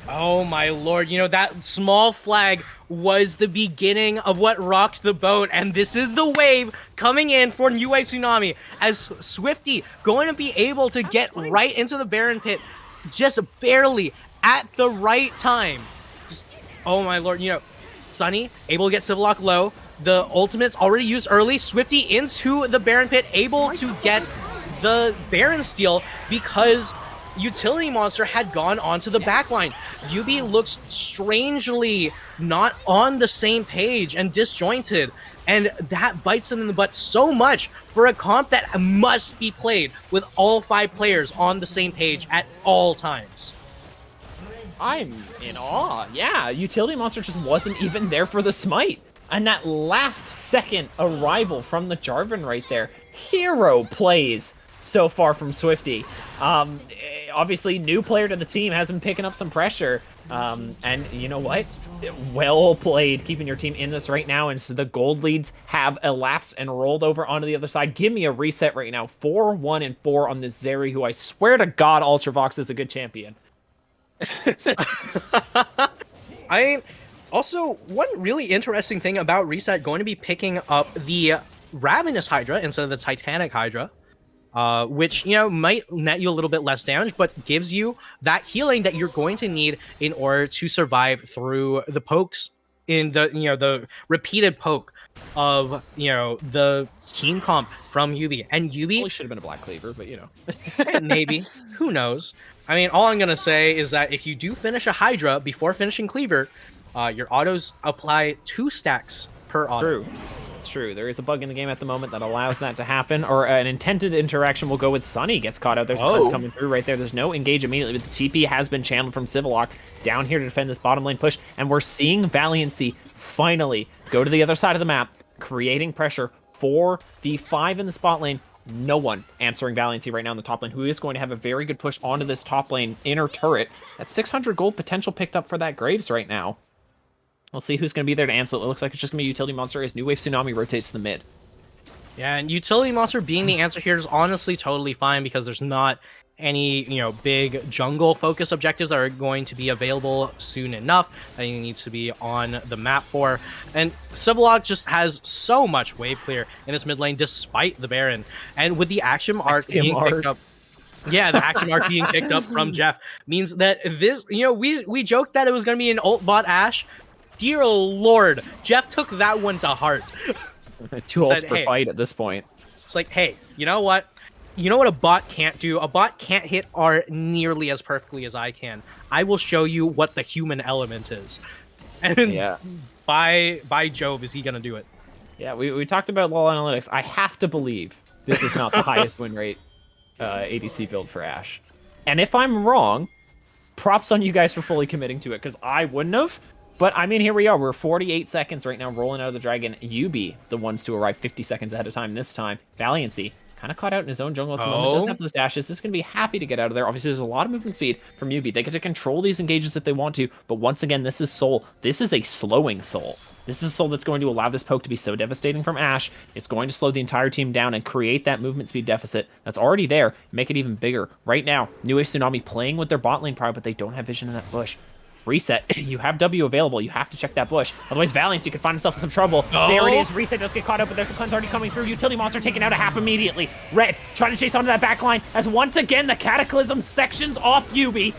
Oh my lord, you know, that small flag was the beginning of what rocked the boat, and this is the wave coming in for New Wave Tsunami, as Swifty going to be able to get right into the Baron pit just barely at the right time. Just, oh my lord, you know, Sunny able to get Civillock low, the ultimate's already used early, Swifty into the Baron pit, able to get the Baron steal because Utility Monster had gone onto the backline. YUBI looks strangely not on the same page and disjointed, and that bites them in the butt so much for a comp that must be played with all 5 players on the same page at all times. I'm in awe. Yeah, Utility Monster just wasn't even there for the smite. And that last second arrival from the Jarvan right there, hero plays so far from Swifty. Obviously, new player to the team has been picking up some pressure. And you know what? Well played, keeping your team in this right now. And so the gold leads have elapsed and rolled over onto the other side. Give Me a Reset right now. 4-1-4 on this Zeri, who I swear to God, Ultravox is a good champion. Also, one really interesting thing about Reset going to be picking up the Ravenous Hydra instead of the Titanic Hydra. Which, you know, might net you a little bit less damage, but gives you that healing that you're going to need in order to survive through the pokes in the, you know, the repeated poke of, you know, the team comp from YUBI. And YUBI Probably should have been a Black Cleaver, but you know. Maybe. Who knows? I mean, all I'm going to say is that if you do finish a Hydra before finishing Cleaver, your autos apply 2 stacks per auto. True. It's true. There is a bug in the game at the moment that allows that to happen, or an intended interaction will go with Sunny gets caught out. There's cards coming through right there. There's no engage immediately, but the TP has been channeled from Civillock down here to defend this bottom lane push, and we're seeing Valiancy finally go to the other side of the map, creating pressure for the 5 in the spot lane. No one answering Valiancy right now in the top lane, who is going to have a very good push onto this top lane inner turret. That's 600 gold potential picked up for that Graves right now. We'll see who's going to be there to answer. It looks like it's just going to be Utility Monster as New Wave Tsunami rotates to the mid. Yeah, and Utility Monster being the answer here is honestly totally fine because there's not any, you know, big jungle focus objectives that are going to be available soon enough that he needs to be on the map for. And Civillock just has so much wave clear in this mid lane despite the Baron. And with the action arc being picked up, yeah, the action arc being picked up from Jeff means that this, you know, we joked that it was going to be an ult bot Ashe. Dear Lord, Jeff took that one to heart. 2 ults per fight at this point. It's like, hey, you know what? You know what a bot can't do? A bot can't hit R nearly as perfectly as I can. I will show you what the human element is. And yeah, by Jove, is he going to do it? Yeah, we talked about LoL Analytics. I have to believe this is not the highest win rate ADC build for Ashe. And if I'm wrong, props on you guys for fully committing to it, because I wouldn't have. But, I mean, here we are. We're 48 seconds right now rolling out of the Dragon. YUBI, the ones to arrive 50 seconds ahead of time this time. Valiancy, kind of caught out in his own jungle at the moment. Doesn't have those dashes. This is going to be happy to get out of there. Obviously, there's a lot of movement speed from YUBI. They get to control these engages if they want to. But once again, this is Soul. This is a slowing Soul. This is a Soul that's going to allow this poke to be so devastating from Ashe. It's going to slow the entire team down and create that movement speed deficit that's already there, make it even bigger. Right now, New Wave Tsunami playing with their bot lane pride, but they don't have vision in that bush. Reset. You have W available. You have to check that bush. Otherwise, Valiancy could find himself in some trouble. Oh. There it is. Reset does get caught up, but there's a cleanse already coming through. Utility Monster taken out a half immediately. Red trying to chase onto that back line as once again the Cataclysm sections off YUBI.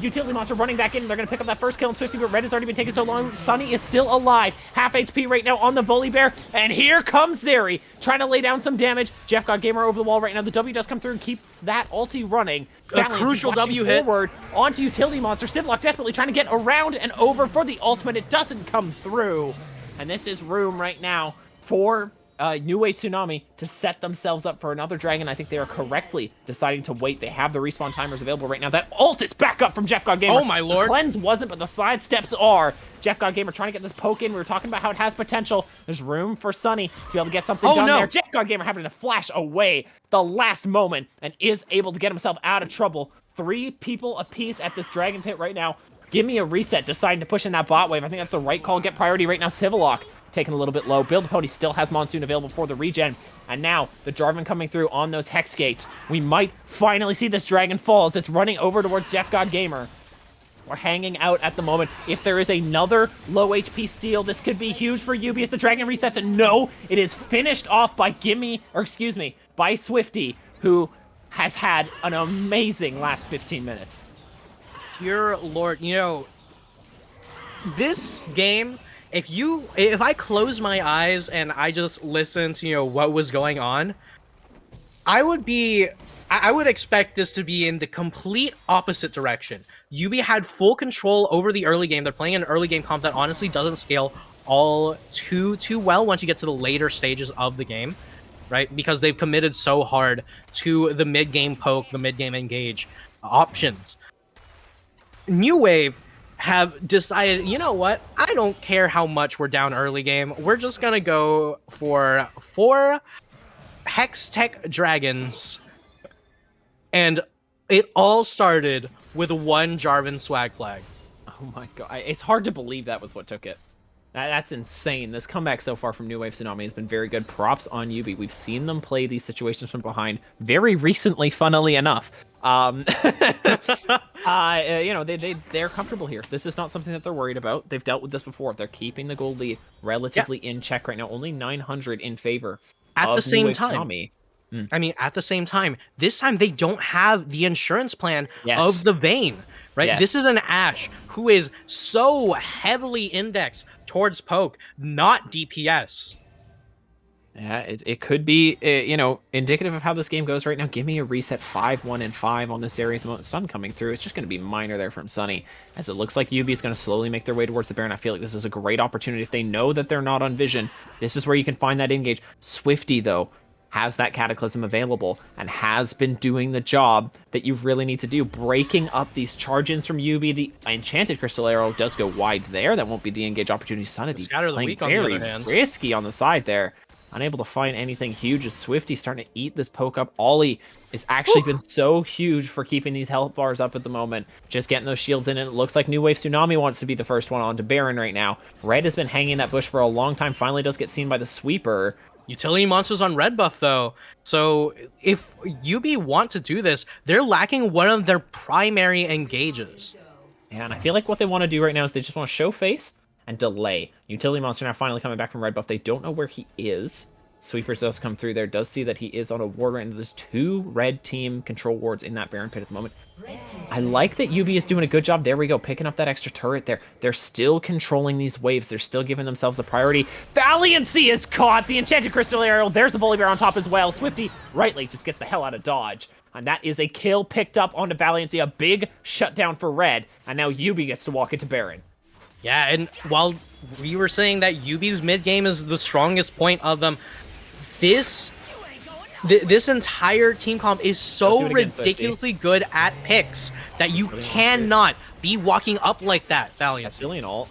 Utility Monster running back in. They're going to pick up that first kill on Swifty, but Red has already been taken so long. Sunny is still alive. Half HP right now on the Bully Bear. And here comes Zeri trying to lay down some damage. Jeff got Gamer over the wall right now. The W does come through and keeps that ulti running. A crucial W hit. Forward onto Utility Monster. Sivlock desperately trying to get around and over for the ultimate. It doesn't come through. And this is room right now for New Wave Tsunami to set themselves up for another dragon. I think they are correctly deciding to wait. They have the respawn timers available right now. That ult is back up from Jeff God Gamer. Oh my lord. The cleanse wasn't, but the side steps are. Jeff God Gamer trying to get this poke in. We were talking about how it has potential. There's room for Sunny to be able to get something done there. Jeff God Gamer having to flash away the last moment and is able to get himself out of trouble. 3 people apiece at this dragon pit right now. Give me a reset, deciding to push in that bot wave. I think that's the right call. Get priority right now. Civilock taking a little bit low. Build Pony still has Monsoon available for the regen. And now the Jarvan coming through on those Hex Gates. We might finally see this dragon fall as it's running over towards Jeff God Gamer. We're hanging out at the moment. If there is another low HP steal, this could be huge for YUBI as the dragon resets. And no, it is finished off by by Swifty, who has had an amazing last 15 minutes. Dear Lord, you know, this game, if I close my eyes and I just listen to, you know, what was going on, I would expect this to be in the complete opposite direction. YUBI had full control over the early game. They're playing an early game comp that honestly doesn't scale all too well once you get to the later stages of the game, right? Because they've committed so hard to the mid-game poke, the mid-game engage options. New Wave have decided, you know what? I don't care how much we're down early game. We're just gonna go for 4 Hex Tech Dragons. And it all started with 1 Jarvan swag flag. Oh my god. It's hard to believe that was what took it. That's insane. This comeback so far from New Wave Tsunami has been very good. Props on YUBI. We've seen them play these situations from behind very recently, funnily enough. You know, they're comfortable here. This is not something that they're worried about. They've dealt with this before. They're keeping the gold lead relatively in check right now. Only 900 in favor at the same New Wave time. Tsunami. I mean, at the same time, this time they don't have the insurance plan of the Vayne, right? Yes. This is an Ashe who is so heavily indexed towards poke, not DPS. Yeah, it could be, you know, indicative of how this game goes right now. Give me a reset 5-1 and 5 on this area at the moment. Sun coming through. It's just going to be minor there from Sunny, as it looks like YUBI is going to slowly make their way towards the Baron. I feel like this is a great opportunity. If they know that they're not on vision, this is where you can find that engage. Swifty, though, has that Cataclysm available and has been doing the job that you really need to do, breaking up these charge-ins from YUBI. The Enchanted Crystal Arrow does go wide there. That won't be the engage opportunity. Sunny playing very risky on the side there. Unable to find anything huge as Swifty starting to eat this poke up. Ollie has actually been so huge for keeping these health bars up at the moment. Just getting those shields in, and it looks like New Wave Tsunami wants to be the first one onto Baron right now. Red has been hanging in that bush for a long time. Finally does get seen by the sweeper. Utility Monster's on red buff, though. So if YUBI want to do this, they're lacking one of their primary engages. Yeah, and I feel like what they want to do right now is they just want to show face and delay. Utility Monster now finally coming back from red buff. They don't know where he is. Sweepers does come through there. Does see that he is on a ward right now. There's 2 red team control wards in that Baron pit at the moment. I like that YUBI is doing a good job. There we go, picking up that extra turret there. They're still controlling these waves. They're still giving themselves the priority. Valiancy is caught. The Enchanted Crystal Arrow. There's the Bully Bear on top as well. Swifty rightly just gets the hell out of dodge. And that is a kill picked up onto Valiancy. A big shutdown for red. And now YUBI gets to walk into Baron. Yeah, and while we were saying that YUBI's mid game is the strongest point of them, this entire team comp is so ridiculously good at picks that you cannot be walking up like that, Valiant. Brazilian ult.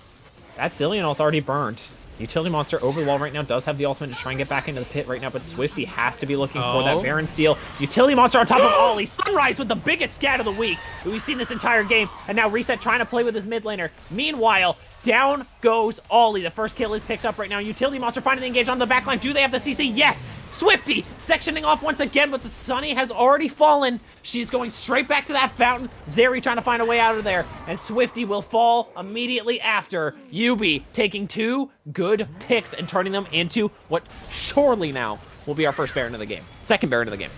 That Zillion ult already burned. Utility Monster over the wall right now does have the ultimate to try and get back into the pit right now, but Swifty has to be looking for that Baron steal. Utility Monster on top of Ollie. Sunrise with the biggest scat of the week that we've seen this entire game. And now Reset trying to play with his mid laner. Meanwhile, down goes Ollie. The first kill is picked up right now. Utility Monster finding the engage on the backline. Do they have the CC? Yes! Swifty sectioning off once again, but the Sunny has already fallen. She's going straight back to that fountain. Zeri trying to find a way out of there, and Swifty will fall immediately after. YUBI taking 2 good picks and turning them into what surely now will be our first Baron of the game. Second Baron of the game.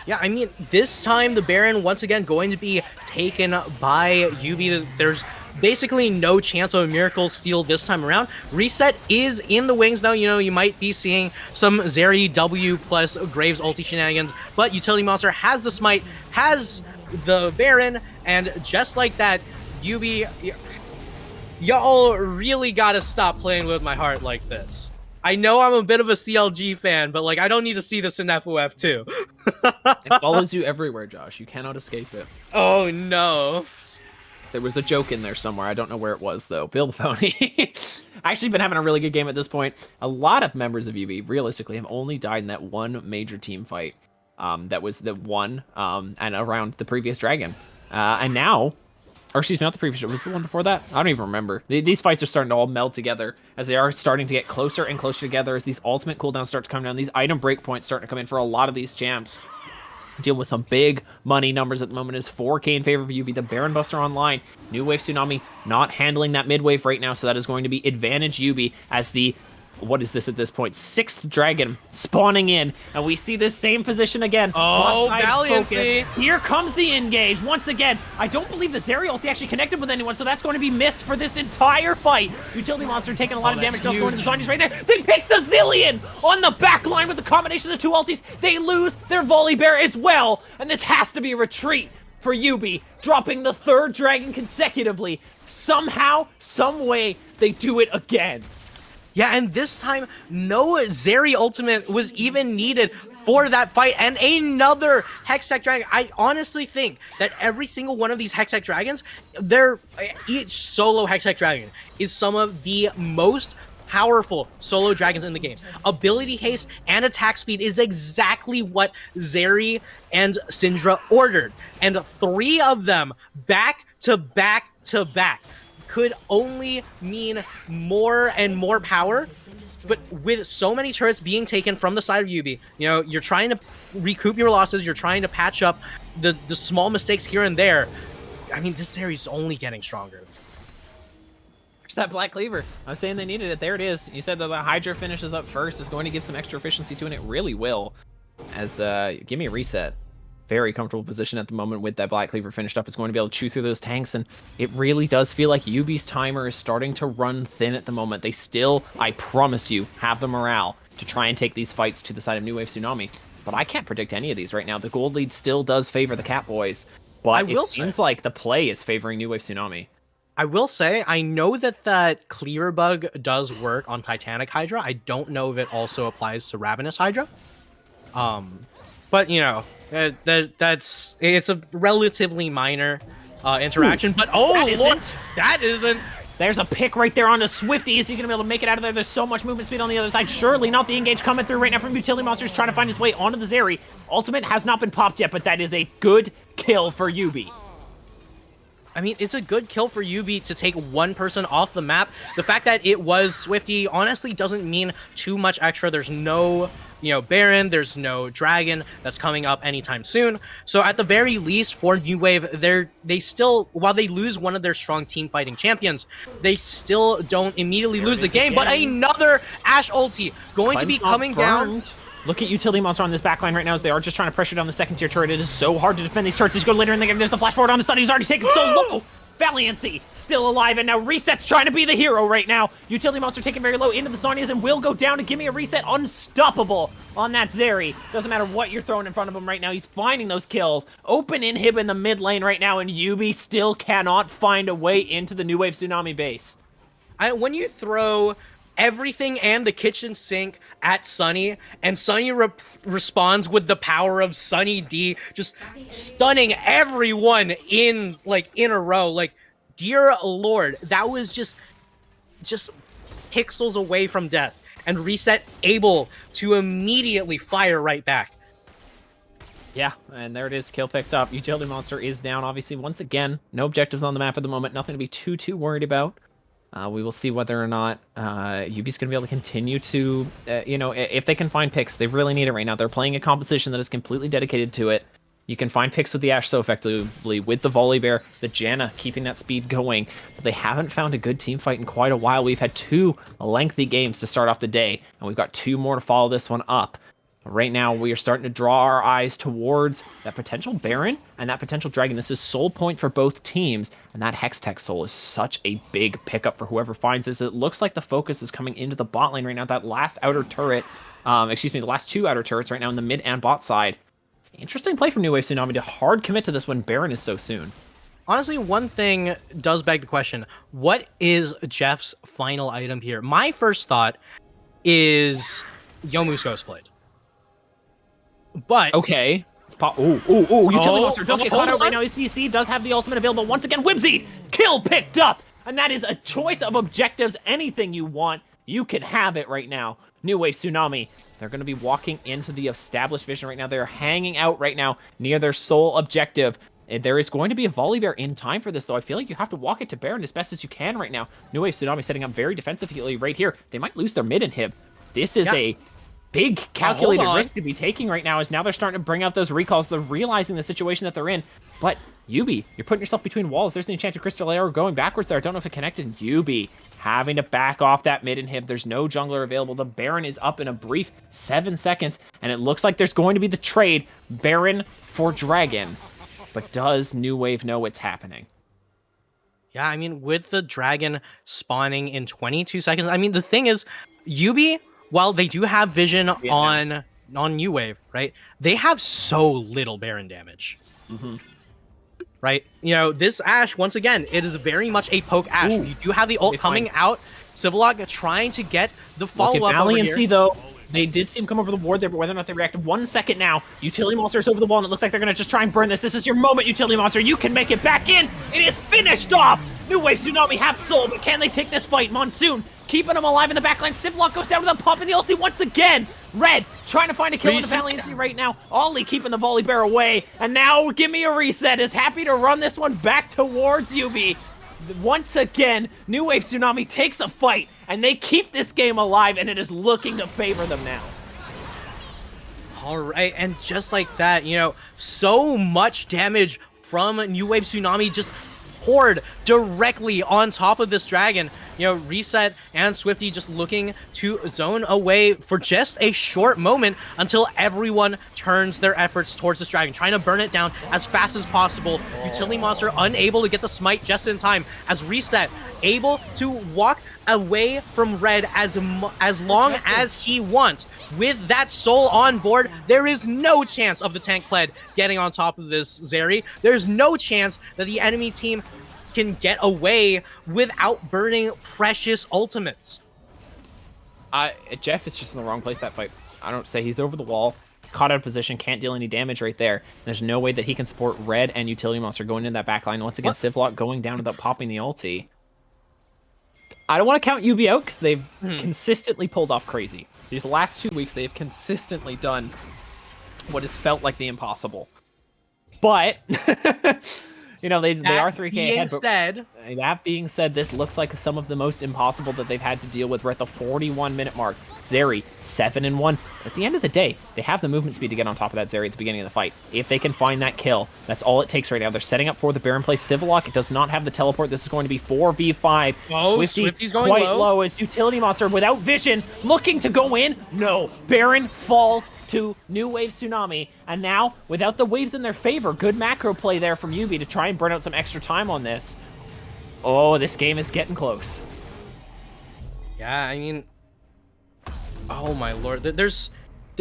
Yeah, I mean, this time the Baron once again going to be taken by YUBI. There's basically no chance of a miracle steal this time around. Reset is in the wings now. You know, you might be seeing some Zeri W plus Graves ulti shenanigans, but Utility Monster has the smite, has the Baron, and just like that, YUBI, y'all really gotta stop playing with my heart like this. I know I'm a bit of a CLG fan, but like I don't need to see this in FOF too. It follows you everywhere, Josh. You cannot escape it. Oh no. There was a joke in there somewhere. I don't know where it was, though. Bill the Pony. Actually been having a really good game at this point. A lot of members of YUBI, realistically, have only died in that one major team fight. That was the one and around the previous Dragon. And now, or excuse me, not the previous, it was the one before that? I don't even remember. These fights are starting to all meld together as they are starting to get closer and closer together as these ultimate cooldowns start to come down. These item breakpoints starting to come in for a lot of these champs. Dealing with some big money numbers at the moment is 4K in favor of YUBI. The Baron Buster online. New Wave Tsunami not handling that mid wave right now, so that is going to be advantage YUBI as the, what is this at this point? 6th dragon spawning in, and we see this same position again. Oh, Valiancy! Here comes the engage once again. I don't believe the Zeri ulti actually connected with anyone, so that's going to be missed for this entire fight. Utility Monster taking a lot of damage. Just going to the Sonya's right there. They pick the Zillion on the back line with the combination of the 2 ultis. They lose their volley bear as well, and this has to be a retreat for YUBI, dropping the 3rd dragon consecutively. Somehow, some way, they do it again. Yeah, and this time, no Zeri ultimate was even needed for that fight, and another Hextech Dragon. I honestly think that every single one of these Hextech Dragons, each solo Hextech Dragon is some of the most powerful solo dragons in the game. Ability haste and attack speed is exactly what Zeri and Syndra ordered, and 3 of them back to back to back could only mean more and more power. But with so many turrets being taken from the side of YUBI, you know, you're trying to recoup your losses, you're trying to patch up the small mistakes here and there. I mean, this series is only getting stronger. There's that Black Cleaver. I was saying they needed it. There it is. You said that the Hydra finishes up first is going to give some extra efficiency to it, and it really will. As, give me a reset. Very comfortable position at the moment with that Black Cleaver finished up. It's going to be able to chew through those tanks, and it really does feel like YUBI's timer is starting to run thin at the moment. They still, I promise you, have the morale to try and take these fights to the side of New Wave Tsunami, but I can't predict any of these right now. The gold lead still does favor the Catboys, but it seems like the play is favoring New Wave Tsunami. I will say, I know that that clear bug does work on Titanic Hydra. I don't know if it also applies to Ravenous Hydra. But, you know, it's a relatively minor interaction. But, oh, Lord, that isn't. There's a pick right there on the Swifty. Is he going to be able to make it out of there? There's so much movement speed on the other side. Surely not the engage coming through right now from Utility Monsters trying to find his way onto the Zeri. Ultimate has not been popped yet, but that is a good kill for YUBI. I mean, it's a good kill for YUBI to take one person off the map. The fact that it was Swifty honestly doesn't mean too much extra. There's no, you know, Baron, there's no Dragon that's coming up anytime soon. So at the very least for New Wave, they still, while they lose one of their strong team fighting champions, they still don't immediately lose the game. But another Ashe ulti going to be coming down. Look at Utility Monster on this backline right now as they are just trying to pressure down the 2nd tier turret. It is so hard to defend these turrets. He's going later in the game. There's a flash forward on the side. He's already taken so low. Valiancy still alive, and now Reset's trying to be the hero right now. Utility Monster taking very low into the Zonias and will go down to give me a reset. Unstoppable on that Zeri. Doesn't matter what you're throwing in front of him right now. He's finding those kills. Open inhib in the mid lane right now, and YUBI still cannot find a way into the New Wave Tsunami base. When you throw everything and the kitchen sink at Sunny, and Sunny responds with the power of Sunny D, just stunning everyone in a row. Like, dear Lord, that was just just pixels away from death, and Reset able to immediately fire right back. Yeah, and there it is, kill picked up. Utility Monster is down, obviously, once again. No objectives on the map at the moment, nothing to be too worried about. We will see whether or not YUBI's going to be able to continue to, if they can find picks, they really need it right now. They're playing a composition that is completely dedicated to it. You can find picks with the Ashe so effectively, with the Volley Bear, the Janna keeping that speed going, but they haven't found a good team fight in quite a while. We've had 2 lengthy games to start off the day, and we've got 2 more to follow this one up. Right now, we are starting to draw our eyes towards that potential Baron and that potential Dragon. This is soul point for both teams, and that Hextech soul is such a big pickup for whoever finds this. It looks like the focus is coming into the bot lane right now. That last outer turret, the last 2 outer turrets right now in the mid and bot side. Interesting play from New Wave Tsunami to hard commit to this when Baron is so soon. Honestly, one thing does beg the question. What is Jeff's final item here? My first thought is Youmuu's Ghostblade. But... Okay. It's Utility Monster does get caught out right now. His CC does have the ultimate available. Once again, Whimsy! Kill picked up! And that is a choice of objectives. Anything you want, you can have it right now. New Wave Tsunami. They're going to be walking into the established vision right now. They're hanging out right now near their sole objective. There is going to be a Volley Bear in time for this, though. I feel like you have to walk it to Baron as best as you can right now. New Wave Tsunami setting up very defensively right here. They might lose their mid inhib. This is a big calculated risk to be taking right now, as now they're starting to bring out those recalls. They're realizing the situation that they're in. But YUBI, you're putting yourself between walls. There's an Enchanted Crystal Arrow going backwards there. I don't know if it connected. YUBI having to back off that mid inhib. There's no jungler available. The Baron is up in a brief 7 seconds, and it looks like there's going to be the trade, Baron for Dragon. But does New Wave know what's happening? Yeah, I mean, with the Dragon spawning in 22 seconds, I mean, the thing is, YUBI, while they do have vision on New Wave, right, they have so little Baron damage. Right? You know, this Ashe, once again, it is very much a poke Ashe. You do have the ult coming out. Civilog trying to get the follow-up over here. Valiancy, though, they did see him come over the ward there, but whether or not they reacted, 1 second now. Utility Monster's over the wall, and it looks like they're going to just try and burn this. This is your moment, Utility Monster. You can make it back in. It is finished off. New Wave Tsunami have soul, but can they take this fight? Monsoon keeping them alive in the backline. Civilog goes down with a pop in the ulti once again. Red trying to find a kill in the Valiancy right now. Ollie keeping the Volley Bear away. And now Give Me a Reset is happy to run this one back towards YUBI. Once again, New Wave Tsunami takes a fight, and they keep this game alive, and it is looking to favor them now. All right, and just like that, you know, so much damage from New Wave Tsunami just poured directly on top of this Dragon. You know, Reset and Swifty just looking to zone away for just a short moment until everyone turns their efforts towards this Dragon, trying to burn it down as fast as possible. Utility Monster unable to get the smite just in time, as Reset able to walk away from Red as long as he wants. With that soul on board, there is no chance of the tank pled getting on top of this Zeri. There's no chance that the enemy team can get away without burning precious ultimates. Jeff is just in the wrong place that fight. I don't say he's over the wall, caught out of position, can't deal any damage right there. There's no way that he can support Red and Utility Monster going into that backline. Once again, Civlock going down without popping the ulti. I don't want to count YUBI out because they've consistently pulled off crazy. These last 2 weeks, they've consistently done what has felt like the impossible. But... You know, they are 3K ahead. That being said, this looks like some of the most impossible that they've had to deal with. We're at the 41-minute mark. Zeri, 7-1. At the end of the day, they have the movement speed to get on top of that Zeri at the beginning of the fight. If they can find that kill, that's all it takes right now. They're setting up for the Baron play. Civillock does not have the teleport. This is going to be 4v5. Oh, Swifty's going quite low as Utility Monster without vision, looking to go in. No, Baron falls to New Wave Tsunami, and now, without the waves in their favor, good macro play there from YUBI to try and burn out some extra time on this. Oh, this game is getting close. Yeah, I mean, oh my lord, there's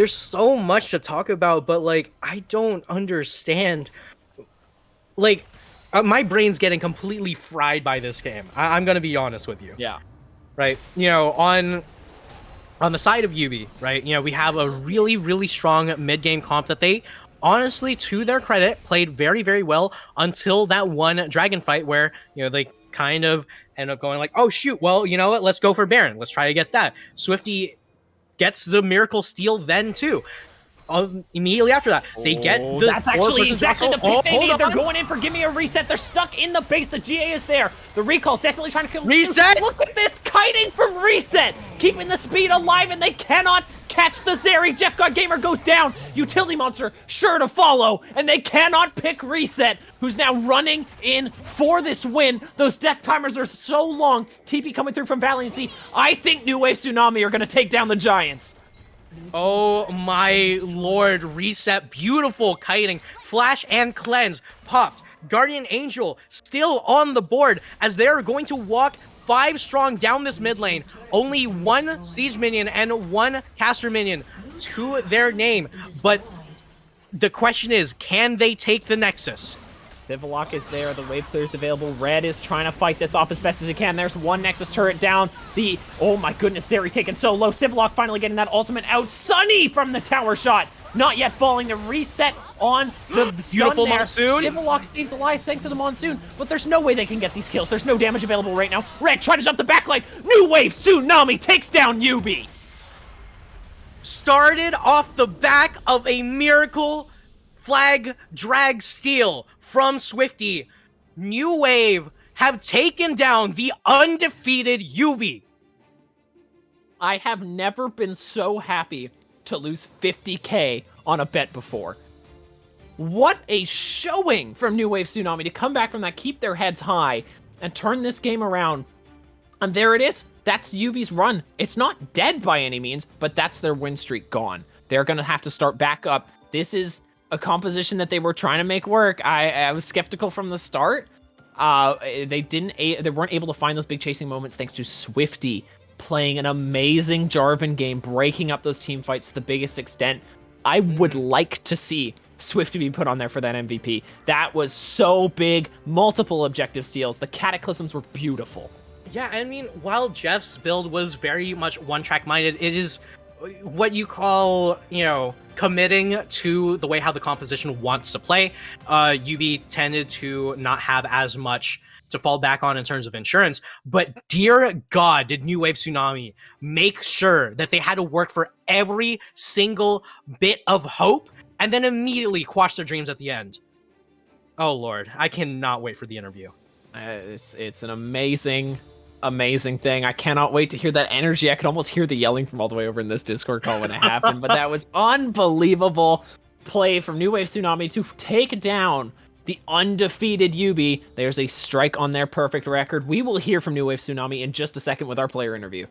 so much to talk about, but like, I don't understand. Like, my brain's getting completely fried by this game. I'm gonna be honest with you. Yeah. Right, you know, on the side of YUBI, right, you know, we have a really, really strong mid-game comp that they, honestly, to their credit, played very, very well until that one Dragon fight where, you know, they kind of end up going like, oh shoot, well, you know what? Let's go for Baron. Let's try to get that. Swifty gets the Miracle Steal then too. Immediately after that, they get the that's actually exactly the pick they need. They're on. going in for Give Me a Reset. They're stuck in the base. The GA is there. The Recall's desperately trying to kill Reset! Look at this kiting from Reset, keeping the speed alive, and they cannot catch the Zeri. Jeff God Gamer goes down. Utility Monster sure to follow, and they cannot pick Reset, who's now running in for this win. Those death timers are so long. TP coming through from Valiancy. I think New Wave Tsunami are going to take down the Giants. Oh my lord, Reset, beautiful kiting, Flash and Cleanse, popped, Guardian Angel still on the board as they're going to walk 5 strong down this mid lane, only 1 Siege minion and 1 Caster minion to their name, but the question is, can they take the Nexus? Vivalock is there, the wave clear is available. Red is trying to fight this off as best as he can. There's one Nexus turret down. Oh my goodness, Zeri taken so low. Vivalock finally getting that ultimate out. Sunny from the tower shot. Not yet falling. The reset on the beautiful there. Monsoon. Vivalock stays alive thanks to the Monsoon, but there's no way they can get these kills. There's no damage available right now. Red trying to jump the backline. New Wave Tsunami takes down YUBI. Started off the back of a Miracle Flag drag steal from Swifty. New Wave have taken down the undefeated YUBI. I have never been so happy to lose 50K on a bet before. What a showing from New Wave Tsunami to come back from that, keep their heads high, and turn this game around. And there it is. That's YUBI's run. It's not dead by any means, but that's their win streak gone. They're going to have to start back up. This is a composition that they were trying to make work. I was skeptical from the start. They weren't able to find those big chasing moments thanks to Swifty playing an amazing Jarvan game, breaking up those team fights to the biggest extent. I would like to see Swifty be put on there for that MVP. That was so big. Multiple objective steals. The Cataclysms were beautiful. Yeah, I mean, while Jeff's build was very much one-track minded, it is what you call, committing to the way how the composition wants to play. YUBI tended to not have as much to fall back on in terms of insurance, but dear God, did New Wave Tsunami make sure that they had to work for every single bit of hope and then immediately quash their dreams at the end. Oh Lord, I cannot wait for the interview. It's an amazing thing. I cannot wait to hear that energy. I could almost hear the yelling from all the way over in this Discord call when it happened, but that was unbelievable play from New Wave Tsunami to take down the undefeated YUBI. There's a strike on their perfect record. We will hear from New Wave Tsunami in just a second with our player interview.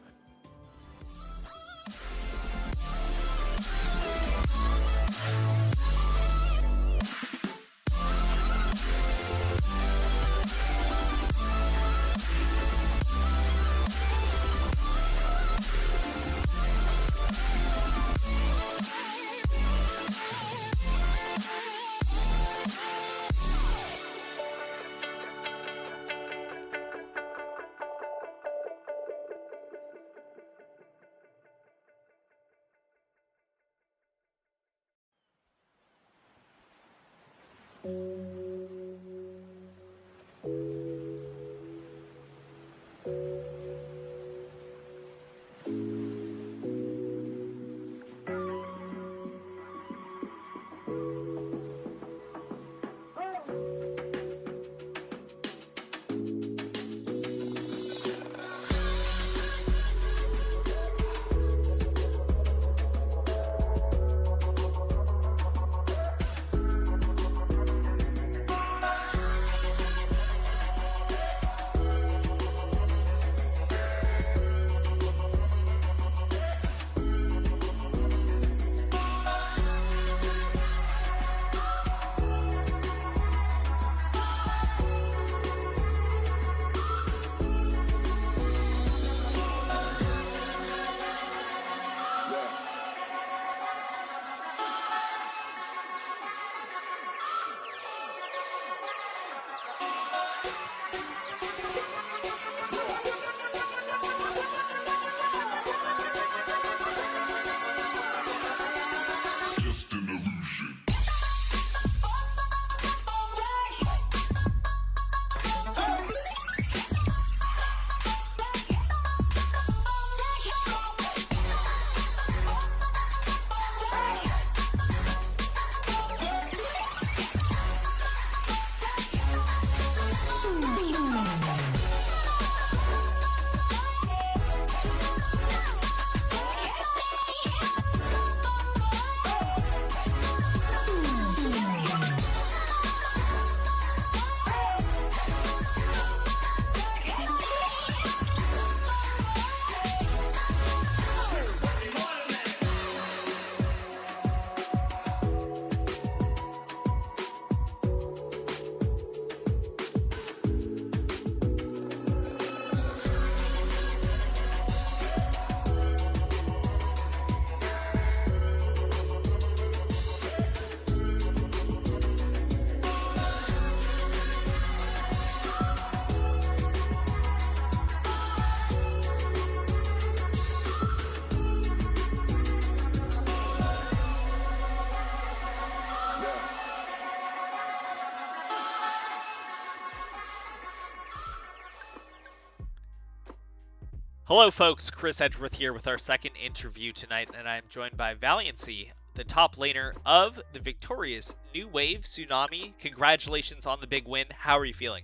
Hello folks, Chris Edgeworth here with our second interview tonight, and I'm joined by Valiancy, the top laner of the victorious New Wave Tsunami. Congratulations on the big win. How are you feeling?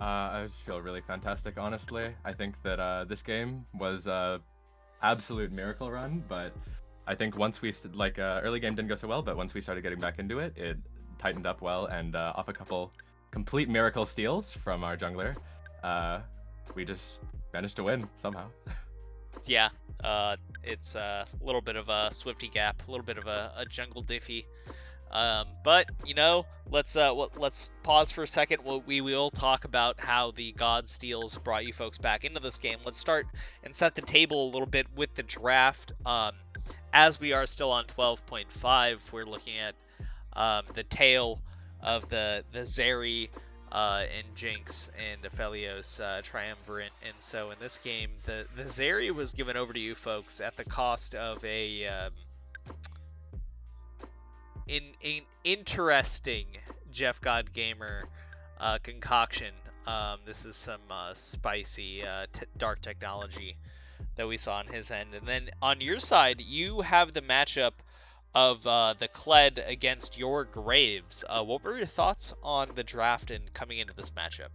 I feel really fantastic, honestly. I think that this game was a absolute miracle run, but I think once we early game didn't go so well, but once we started getting back into it, it tightened up well, and off a couple complete miracle steals from our jungler, we just managed to win somehow. Yeah, it's a little bit of a Swifty gap, a little bit of a jungle diffy. But you know, let's pause for a second. We will talk about how the God Steals brought you folks back into this game. Let's start and set the table a little bit with the draft. As we are still on 12.5, we're looking at the tail of the Zeri and Jinx and Aphelios triumvirate. And so in this game, the Zeri was given over to you folks at the cost of a interesting Jeff God Gamer concoction. This is some spicy dark technology that we saw on his end. And then on your side, you have the matchup of the Kled against your Graves. What were your thoughts on the draft and coming into this matchup?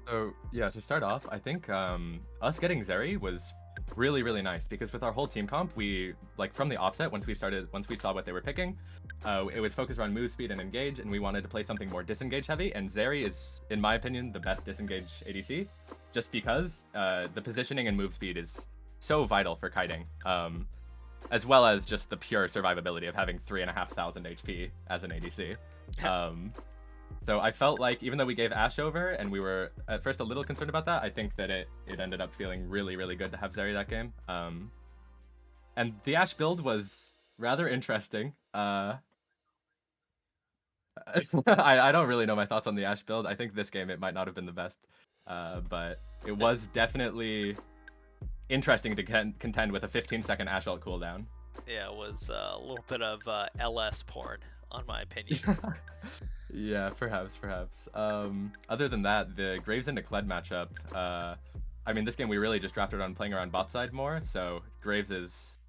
So yeah, to start off, I think us getting Zeri was really, really nice, because with our whole team comp, we, like, from the offset, once we saw what they were picking, it was focused around move speed and engage, and we wanted to play something more disengage heavy, and Zeri is, in my opinion, the best disengage ADC, just because the positioning and move speed is so vital for kiting, as well as just the pure survivability of having 3,500 HP as an ADC. So I felt like, even though we gave Ashe over, and we were at first a little concerned about that, I think that it ended up feeling really, really good to have Zeri that game. And the Ashe build was rather interesting. I don't really know my thoughts on the Ashe build. I think this game it might not have been the best, but it was definitely interesting to contend with a 15-second Ashe ult cooldown. Yeah, it was a little bit of LS porn, on my opinion. Yeah, perhaps. Other than that, the Graves into Kled matchup, I mean, this game we really just drafted on playing around bot side more, so Graves is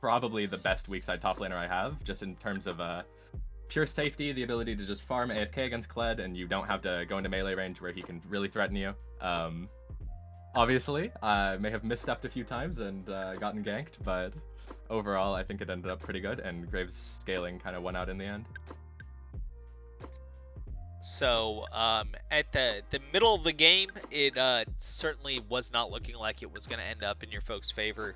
probably the best weak side top laner I have, just in terms of pure safety, the ability to just farm AFK against Kled, and you don't have to go into melee range where he can really threaten you. Obviously, I may have misstepped a few times and gotten ganked, but overall, I think it ended up pretty good, and Graves' scaling kind of won out in the end. So, at the middle of the game, it certainly was not looking like it was going to end up in your folks' favor,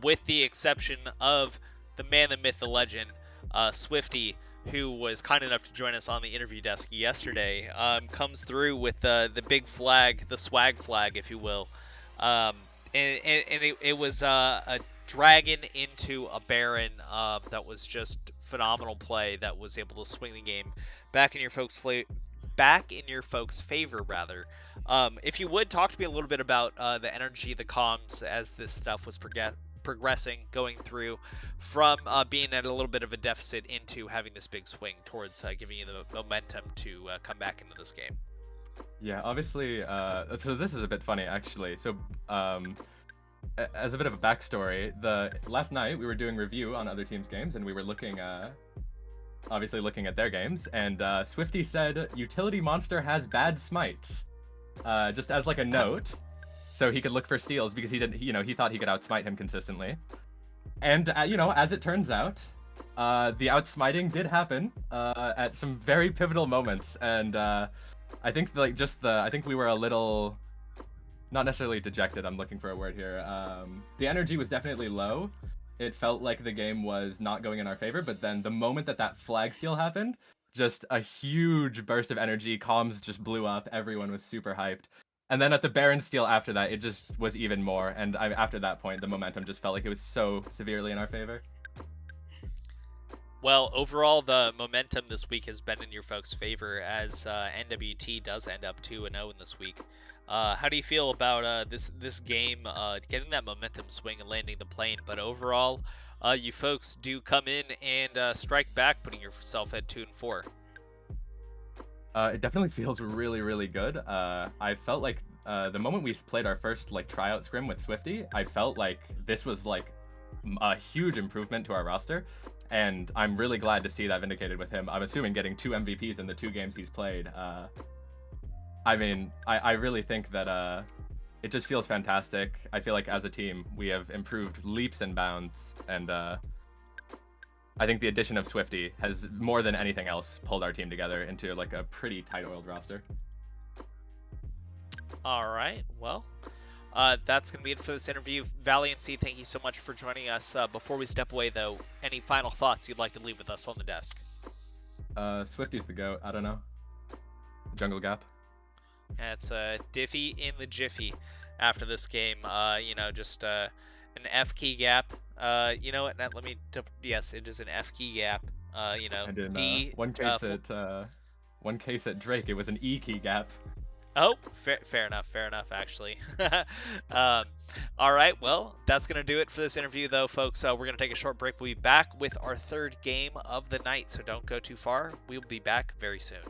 with the exception of the man, the myth, the legend, Swifty, who was kind enough to join us on the interview desk yesterday, comes through with the big flag, the swag flag, if you will, and it was a dragon into a Baron that was just phenomenal play that was able to swing the game back in your folks' favor, rather. If you would talk to me a little bit about the energy, the comms as this stuff was progressing, going through from being at a little bit of a deficit into having this big swing towards giving you the momentum to come back into this game. Yeah, obviously, so this is a bit funny, actually. So, as a bit of a backstory, last night we were doing review on other teams' games, and we were looking at their games, and Swifty said, "Utility monster has bad smites," just as like a note, so he could look for steals, because he thought he could outsmite him consistently. And as it turns out, the outsmiting did happen at some very pivotal moments, and I think I think we were a little, not necessarily dejected, I'm looking for a word here. The energy was definitely low. It felt like the game was not going in our favor, but then the moment that flag steal happened, just a huge burst of energy, comms just blew up, everyone was super hyped. And then at the Baron steal after that, it just was even more, and after that point, the momentum just felt like it was so severely in our favor. Well, overall, the momentum this week has been in your folks' favor, as NWT does end up 2-0 in this week. How do you feel about this game, getting that momentum swing and landing the plane? But overall, you folks do come in and strike back, putting yourself at 2-4. It definitely feels really, really good. I felt like the moment we played our first like tryout scrim with Swifty, I felt like this was like a huge improvement to our roster, and I'm really glad to see that vindicated with him. I'm assuming getting 2 MVPs in the 2 games he's played. I mean, I really think that it just feels fantastic. I feel like as a team, we have improved leaps and bounds, and I think the addition of Swifty has more than anything else pulled our team together into like a pretty tight-oiled roster. All right, well, that's going to be it for this interview. Valiancy, thank you so much for joining us. Before we step away, though, any final thoughts you'd like to leave with us on the desk? Swifty's the GOAT. I don't know. Jungle Gap. That's a Diffie in the Jiffy after this game. You know, just an F key gap. You know what? Let me. Yes, it is an F key gap. You know, And in D. one case at Drake, it was an E key gap. Oh, fair enough, actually. All right, well, that's going to do it for this interview, though, folks. We're going to take a short break. We'll be back with our third game of the night, so don't go too far. We'll be back very soon.